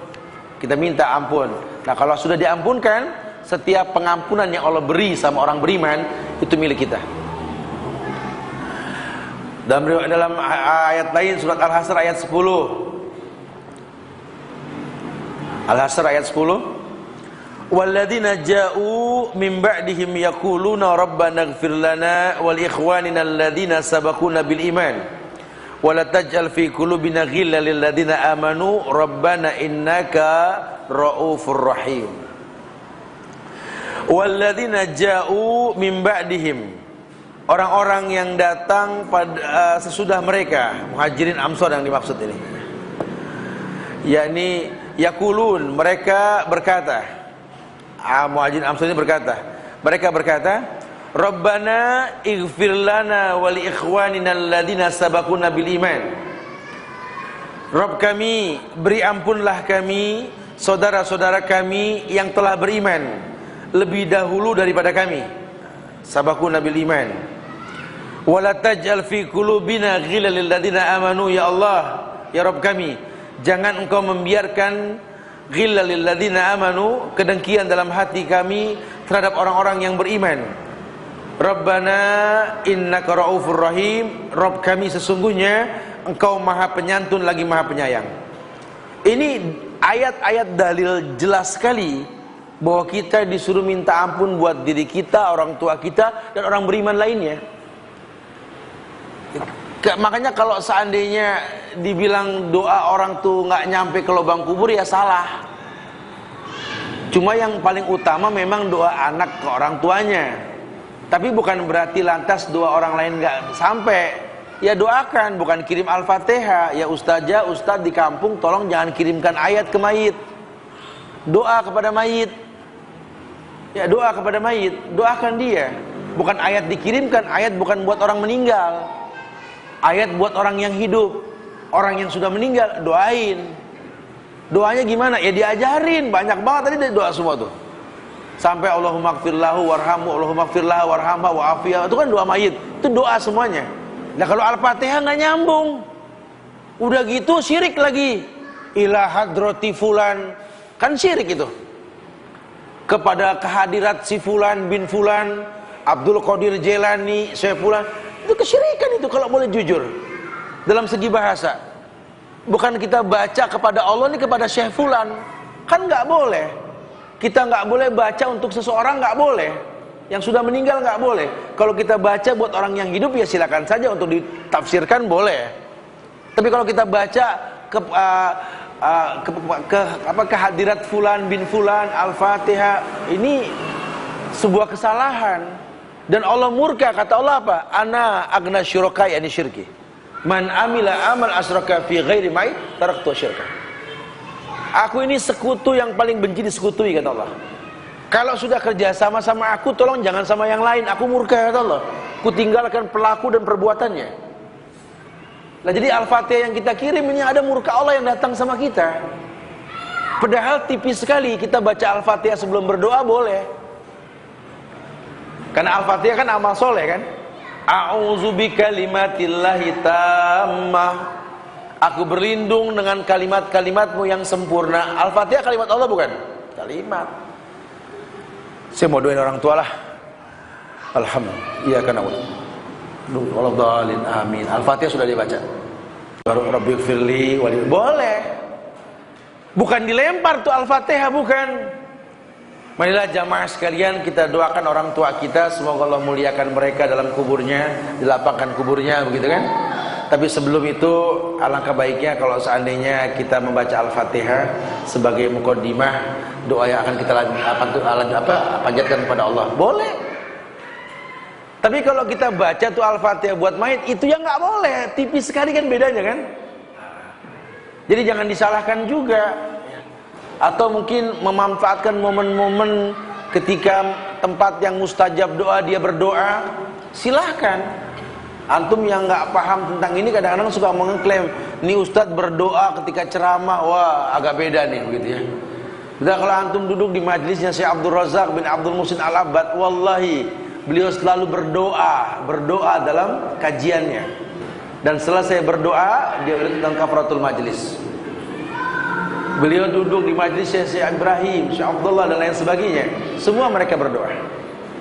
Kita minta ampun. Nah, kalau sudah diampunkan, setiap pengampunan yang Allah beri sama orang beriman itu milik kita. Dalam ayat lain surat Al-Hasr ayat 10. Al-Hasr ayat 10. Walladzina ja'u min ba'dihim yaquluna rabbana ighfir lana wal ikhwanina alladzina sabaquna bil iman wa la taj'al fi qulubina ghillan lil ladzina amanu rabbana innaka raufur rahim. Walladzina ja'u min ba'dihim, orang-orang yang datang pada sesudah mereka, muhajirin ansor yang dimaksud ini, yakni yaqulun, mereka berkata, muhajirin ansor ini berkata, mereka berkata, Rabbana ighfir lana wa li ikhwanina alladzina sabaquna bil iman. Rabb kami, beri ampunlah kami, saudara-saudara kami yang telah beriman lebih dahulu daripada kami. Sabaquna bil iman. Wala taj'al fi qulubina ghillan lil ladzina amanu, ya Allah, ya Rabb kami, jangan engkau membiarkan ghillan lil ladzina amanu, kedengkian dalam hati kami terhadap orang-orang yang beriman. Rabbana innaka raufur rahim, Rabb kami sesungguhnya engkau maha penyantun lagi maha penyayang. Ini ayat-ayat dalil jelas sekali bahwa kita disuruh minta ampun buat diri kita, orang tua kita, dan orang beriman lainnya. Makanya kalau seandainya dibilang doa orang tuh nggak nyampe ke lubang kubur, ya salah. Cuma yang paling utama memang doa anak ke orang tuanya. Tapi bukan berarti lantas doa orang lain nggak sampai. Ya doakan, bukan kirim Al-Fatihah. Ya ustazah, ustaz di kampung tolong jangan kirimkan ayat ke mayit. Doa kepada mayit. Ya doa kepada mayit, doakan dia. Bukan ayat dikirimkan, ayat bukan buat orang meninggal. Ayat buat orang yang hidup. Orang yang sudah meninggal, doain. Doanya gimana? Ya diajarin, banyak banget tadi doa semua tuh. Sampai Allahumma ighfirlahu warhamhu, Allahumma ighfirlahu warhamha wa'afiyah. Itu kan doa mayit. Itu doa semuanya. Nah kalau Al-Fatihah nggak nyambung. Udah gitu syirik lagi. Ila hadrati fulan. Kan syirik itu. Kepada kehadirat si fulan bin fulan, Abdul Qadir Jailani, Syekh fulan. Itu kesyirikan itu kalau boleh jujur. Dalam segi bahasa. Bukan kita baca kepada Allah ini kepada Syekh fulan. Kan nggak boleh. Kita nggak boleh baca untuk seseorang, nggak boleh. Yang sudah meninggal nggak boleh. Kalau kita baca buat orang yang hidup, ya silakan saja untuk ditafsirkan boleh. Tapi kalau kita baca kehadirat fulan bin fulan, Al-Fatihah, ini sebuah kesalahan. Dan Allah murka, kata Allah apa? Ana agna syurakai ani syirki. Man amila amal asyraka fi ghairi ma'i taraktu syirka. Aku ini sekutu yang paling benci disekutui, kata Allah. Kalau sudah kerja sama aku, tolong jangan sama yang lain. Aku murka, kata Allah. Ku tinggalkan pelaku dan perbuatannya. Nah jadi Al-Fatihah yang kita kirim ini ada murka Allah yang datang sama kita. Padahal tipis sekali kita baca Al-Fatihah sebelum berdoa boleh. Karena Al-Fatihah kan amal soleh kan. A'udzu bikalimatillahi tammah. Aku berlindung dengan kalimat-kalimatmu yang sempurna. Al-Fatihah kalimat Allah bukan? Kalimat. Saya mau doain orang tua lah. Alhamdulillah. Iya kan Allah. Waladhdallin amin. Al-Fatihah sudah dibaca. Baru Rabbighfirli wali. Boleh. Bukan dilempar tuh Al-Fatihah, bukan. Marilah jamaah sekalian kita doakan orang tua kita, semoga Allah muliakan mereka dalam kuburnya, dilapangkan kuburnya, begitu kan. Tapi sebelum itu alangkah baiknya kalau seandainya kita membaca Al-Fatihah sebagai muqaddimah doa yang akan kita panjatkan kepada Allah. Boleh. Tapi kalau kita baca tuh Al-Fatihah buat mayit, itu ya nggak boleh. Tipis sekali kan bedanya kan. Jadi jangan disalahkan juga. Atau mungkin memanfaatkan momen-momen ketika tempat yang mustajab doa dia berdoa, silahkan. Antum yang nggak paham tentang ini kadang-kadang suka mengklaim, ini ustadz berdoa ketika ceramah, wah agak beda nih begitu ya. Udah kalau antum duduk di majelisnya Syekh Abdul Razak bin Abdul Muhsin Al-Abbad, wallahi beliau selalu berdoa dalam kajiannya. Dan selesai berdoa dia tentang kafaratul majlis. Beliau duduk di majlis Syekh Ibrahim, Syekh Abdullah dan lain sebagainya. Semua mereka berdoa.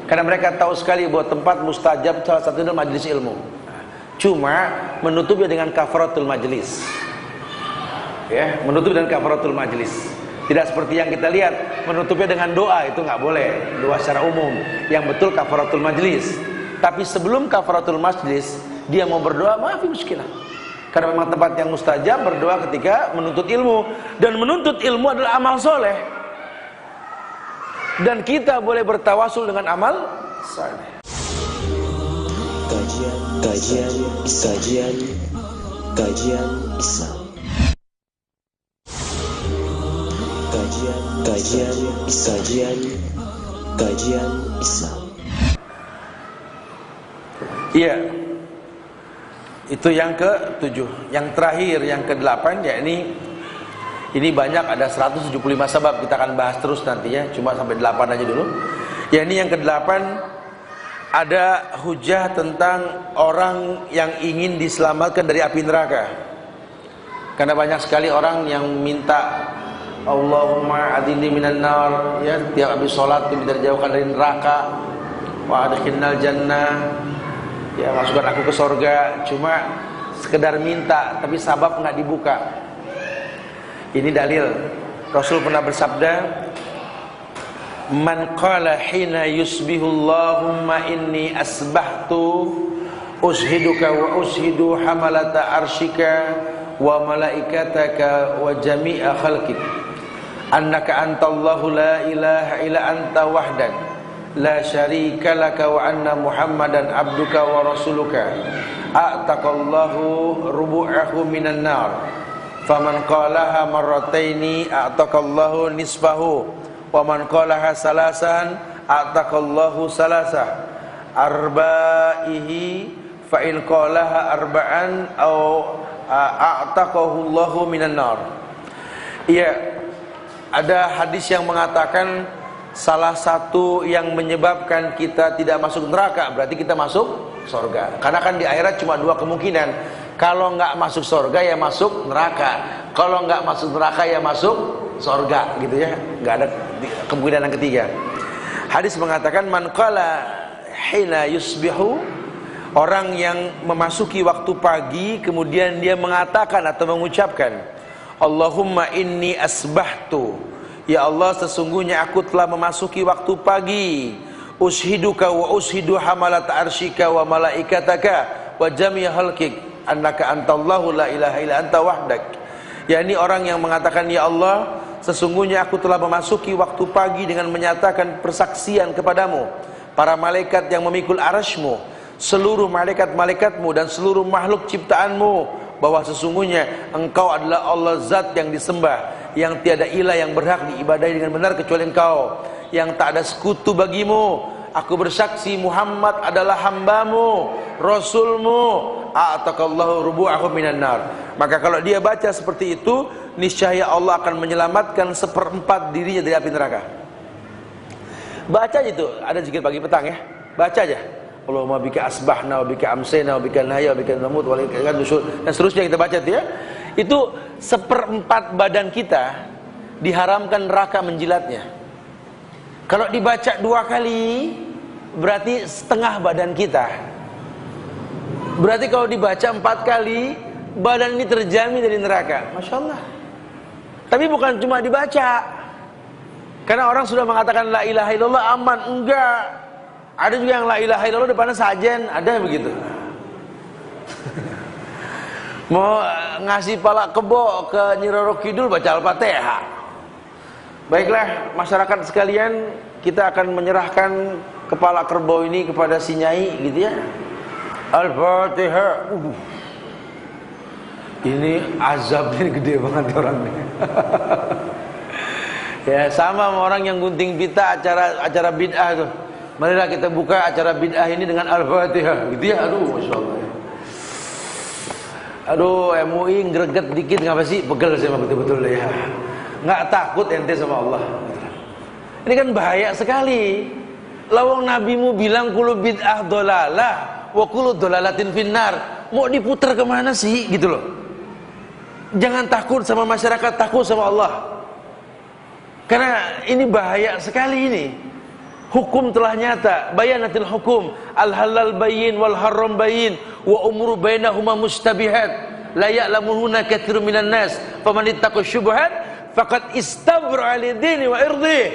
Karena mereka tahu sekali bahwa tempat mustajab salah satunya majlis ilmu. Cuma menutupnya dengan kafaratul majlis. Ya, menutup dengan kafaratul majlis. Tidak seperti yang kita lihat menutupnya dengan doa, itu nggak boleh. Doa secara umum. Yang betul kafaratul majlis. Tapi sebelum kafaratul majlis, dia mau berdoa, maaf muskilah. Karena memang tempat yang mustajab berdoa ketika menuntut ilmu. Dan menuntut ilmu adalah amal soleh. Dan kita boleh bertawasul dengan amal soleh. Kajian Islam. Kajian Islam. Iya. Itu yang ke-7. Yang terakhir, yang ke-8, yakni ini banyak, ada 175 sebab, kita akan bahas terus nantinya, cuma sampai 8 aja dulu. Yakni yang ke-8, ada hujah tentang orang yang ingin diselamatkan dari api neraka. Karena banyak sekali orang yang minta Allahumma adini minan nar, ya, tiap habis sholat minta dijauhkan dari neraka, wa adkhilnal jannah, ya, masukkan aku ke surga. Cuma sekedar minta, tapi sabab nggak dibuka. Ini dalil. Rasul pernah bersabda, man qala hina yusbihu Allahumma inni asbahtu ushiduka wa ushidu hamalata arshika wa malaikataka wa jami'a khalqik annaka antallahu la ilaha illa anta wahdak la syarika laka wa anna Muhammadan abduka wa rasuluka a'taqallahu rubu'ahu minan nar faman qalaha marrataini a'taqallahu nisfahu wa man qalaha salasan a'taqallahu salasah arbaihi fa in qalaha arba'an aw a'taqahu Allahu minan nar. Iya, ada hadis yang mengatakan salah satu yang menyebabkan kita tidak masuk neraka berarti kita masuk surga. Karena kan di akhirat cuma dua kemungkinan. Kalau nggak masuk surga ya masuk neraka. Kalau nggak masuk neraka ya masuk surga, gitu ya. Nggak ada kemungkinan yang ketiga. Hadis mengatakan man qala hina yusbihu, orang yang memasuki waktu pagi kemudian dia mengatakan atau mengucapkan Allahumma inni asbahtu, ya Allah sesungguhnya aku telah memasuki waktu pagi, ushiduka wa ushidu hamalat arshika wa malaikataka wa jami'a khalqik annaka antallahu la ilaha illa anta wahdak. yakni orang yang mengatakan ya Allah sesungguhnya aku telah memasuki waktu pagi dengan menyatakan persaksian kepadamu, para malaikat yang memikul arasy-Mu, seluruh malaikat-malaikatmu dan seluruh makhluk ciptaanmu, bahwa sesungguhnya engkau adalah Allah zat yang disembah, yang tiada ilah yang berhak diibadahi dengan benar kecuali engkau, yang tak ada sekutu bagimu. Aku bersaksi Muhammad adalah hambamu, rasulmu, a'taqallahu rubu'ahu minan nar. Maka kalau dia baca seperti itu, niscaya Allah akan menyelamatkan 1/4 dirinya dari api neraka. Baca aja itu, ada zikir pagi petang ya, baca aja. Allahumma bika asbahna wa bika amsayna wa bika nahya wa bika namut wa bika nusyur, dan seterusnya kita baca itu ya. Itu 1/4 badan kita diharamkan neraka menjilatnya. Kalau dibaca 2 kali berarti setengah badan kita. Berarti kalau dibaca 4 kali badan ini terjamin dari neraka. Masya Allah. Tapi bukan cuma dibaca. Karena orang sudah mengatakan la ilaha illallah aman, enggak. Ada juga yang la ilaha illallah depannya sajen, ada yang begitu. Mau ngasih pala kebo ke Nyi Roro Kidul baca Al-Fatihah. Baiklah masyarakat sekalian, kita akan menyerahkan kepala kerbau ini kepada si Nyai gitu ya. Al-Fatihah. Ini azabnya gede banget orangnya. Ya sama sama orang yang gunting pita acara bid'ah tuh. Marilah kita buka acara bid'ah ini dengan Al-Fatihah gitu ya. Aduh Masya Allah. Aduh MUI ngreget dikit ngapa sih? Pegel sih betul-betul ya. Nggak takut ente sama Allah. Ini kan bahaya sekali. Lawang nabimu bilang kulu bid'ah dolalah wa kulu dolalatin finnar. Mau diputar kemana sih gitu loh. Jangan takut sama masyarakat, takut sama Allah. Karena ini bahaya sekali ini. Hukum telah nyata, bayanatil hukum, al-halal bayyin wal haram bayyin wa umuru bainahuma mustabihat la ya'lamuhunna katsirun minan nas faman ittaqa syubhat faqad istabra li dini wa irdih.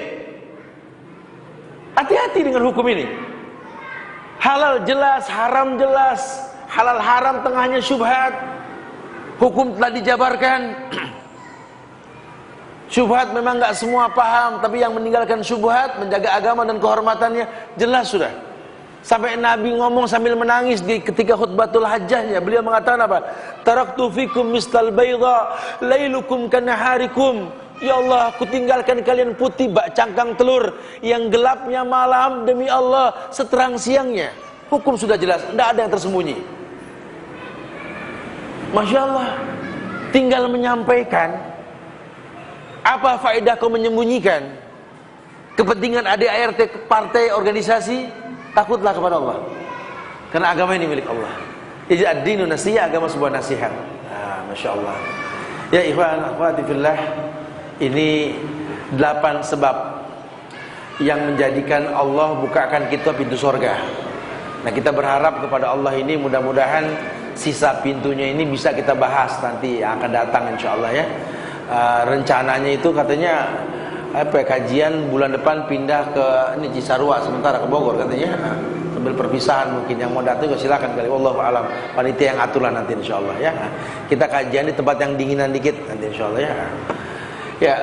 Hati-hati dengan hukum ini. Halal jelas, haram jelas, halal haram tengahnya syubhat. Hukum telah dijabarkan. Syubhat memang enggak semua paham, tapi yang meninggalkan syubhat, menjaga agama dan kehormatannya jelas sudah. Sampai Nabi ngomong sambil menangis di ketika khutbatul hajjahnya, beliau mengatakan apa? Taraktu fikum mistal bayda lailukum kanaharikum. Ya Allah, aku tinggalkan kalian putih bak cangkang telur, yang gelapnya malam demi Allah seterang siangnya. Hukum sudah jelas, tidak ada yang tersembunyi. Masya Allah, tinggal menyampaikan. Apa faedah kau menyembunyikan kepentingan ADART, partai, organisasi? Takutlah kepada Allah, karena agama ini milik Allah. Jadi ad-dinu nasihah, agama sebuah nasihat. Masya Allah. Ya ikhwan akhwati fillah, ini 8 sebab yang menjadikan Allah bukakan kita pintu surga. Nah kita berharap kepada Allah ini, mudah-mudahan sisa pintunya ini bisa kita bahas nanti yang akan datang insya Allah ya. Rencananya itu katanya kajian bulan depan pindah ke ini Cisarua, sementara ke Bogor katanya. Sambil perpisahan mungkin yang mau datang juga silakan kali. Wallahu a'lam. Panitia yang aturlah nanti insyaallah ya. Kita kajian di tempat yang dinginan dikit nanti insyaallah ya. Ya,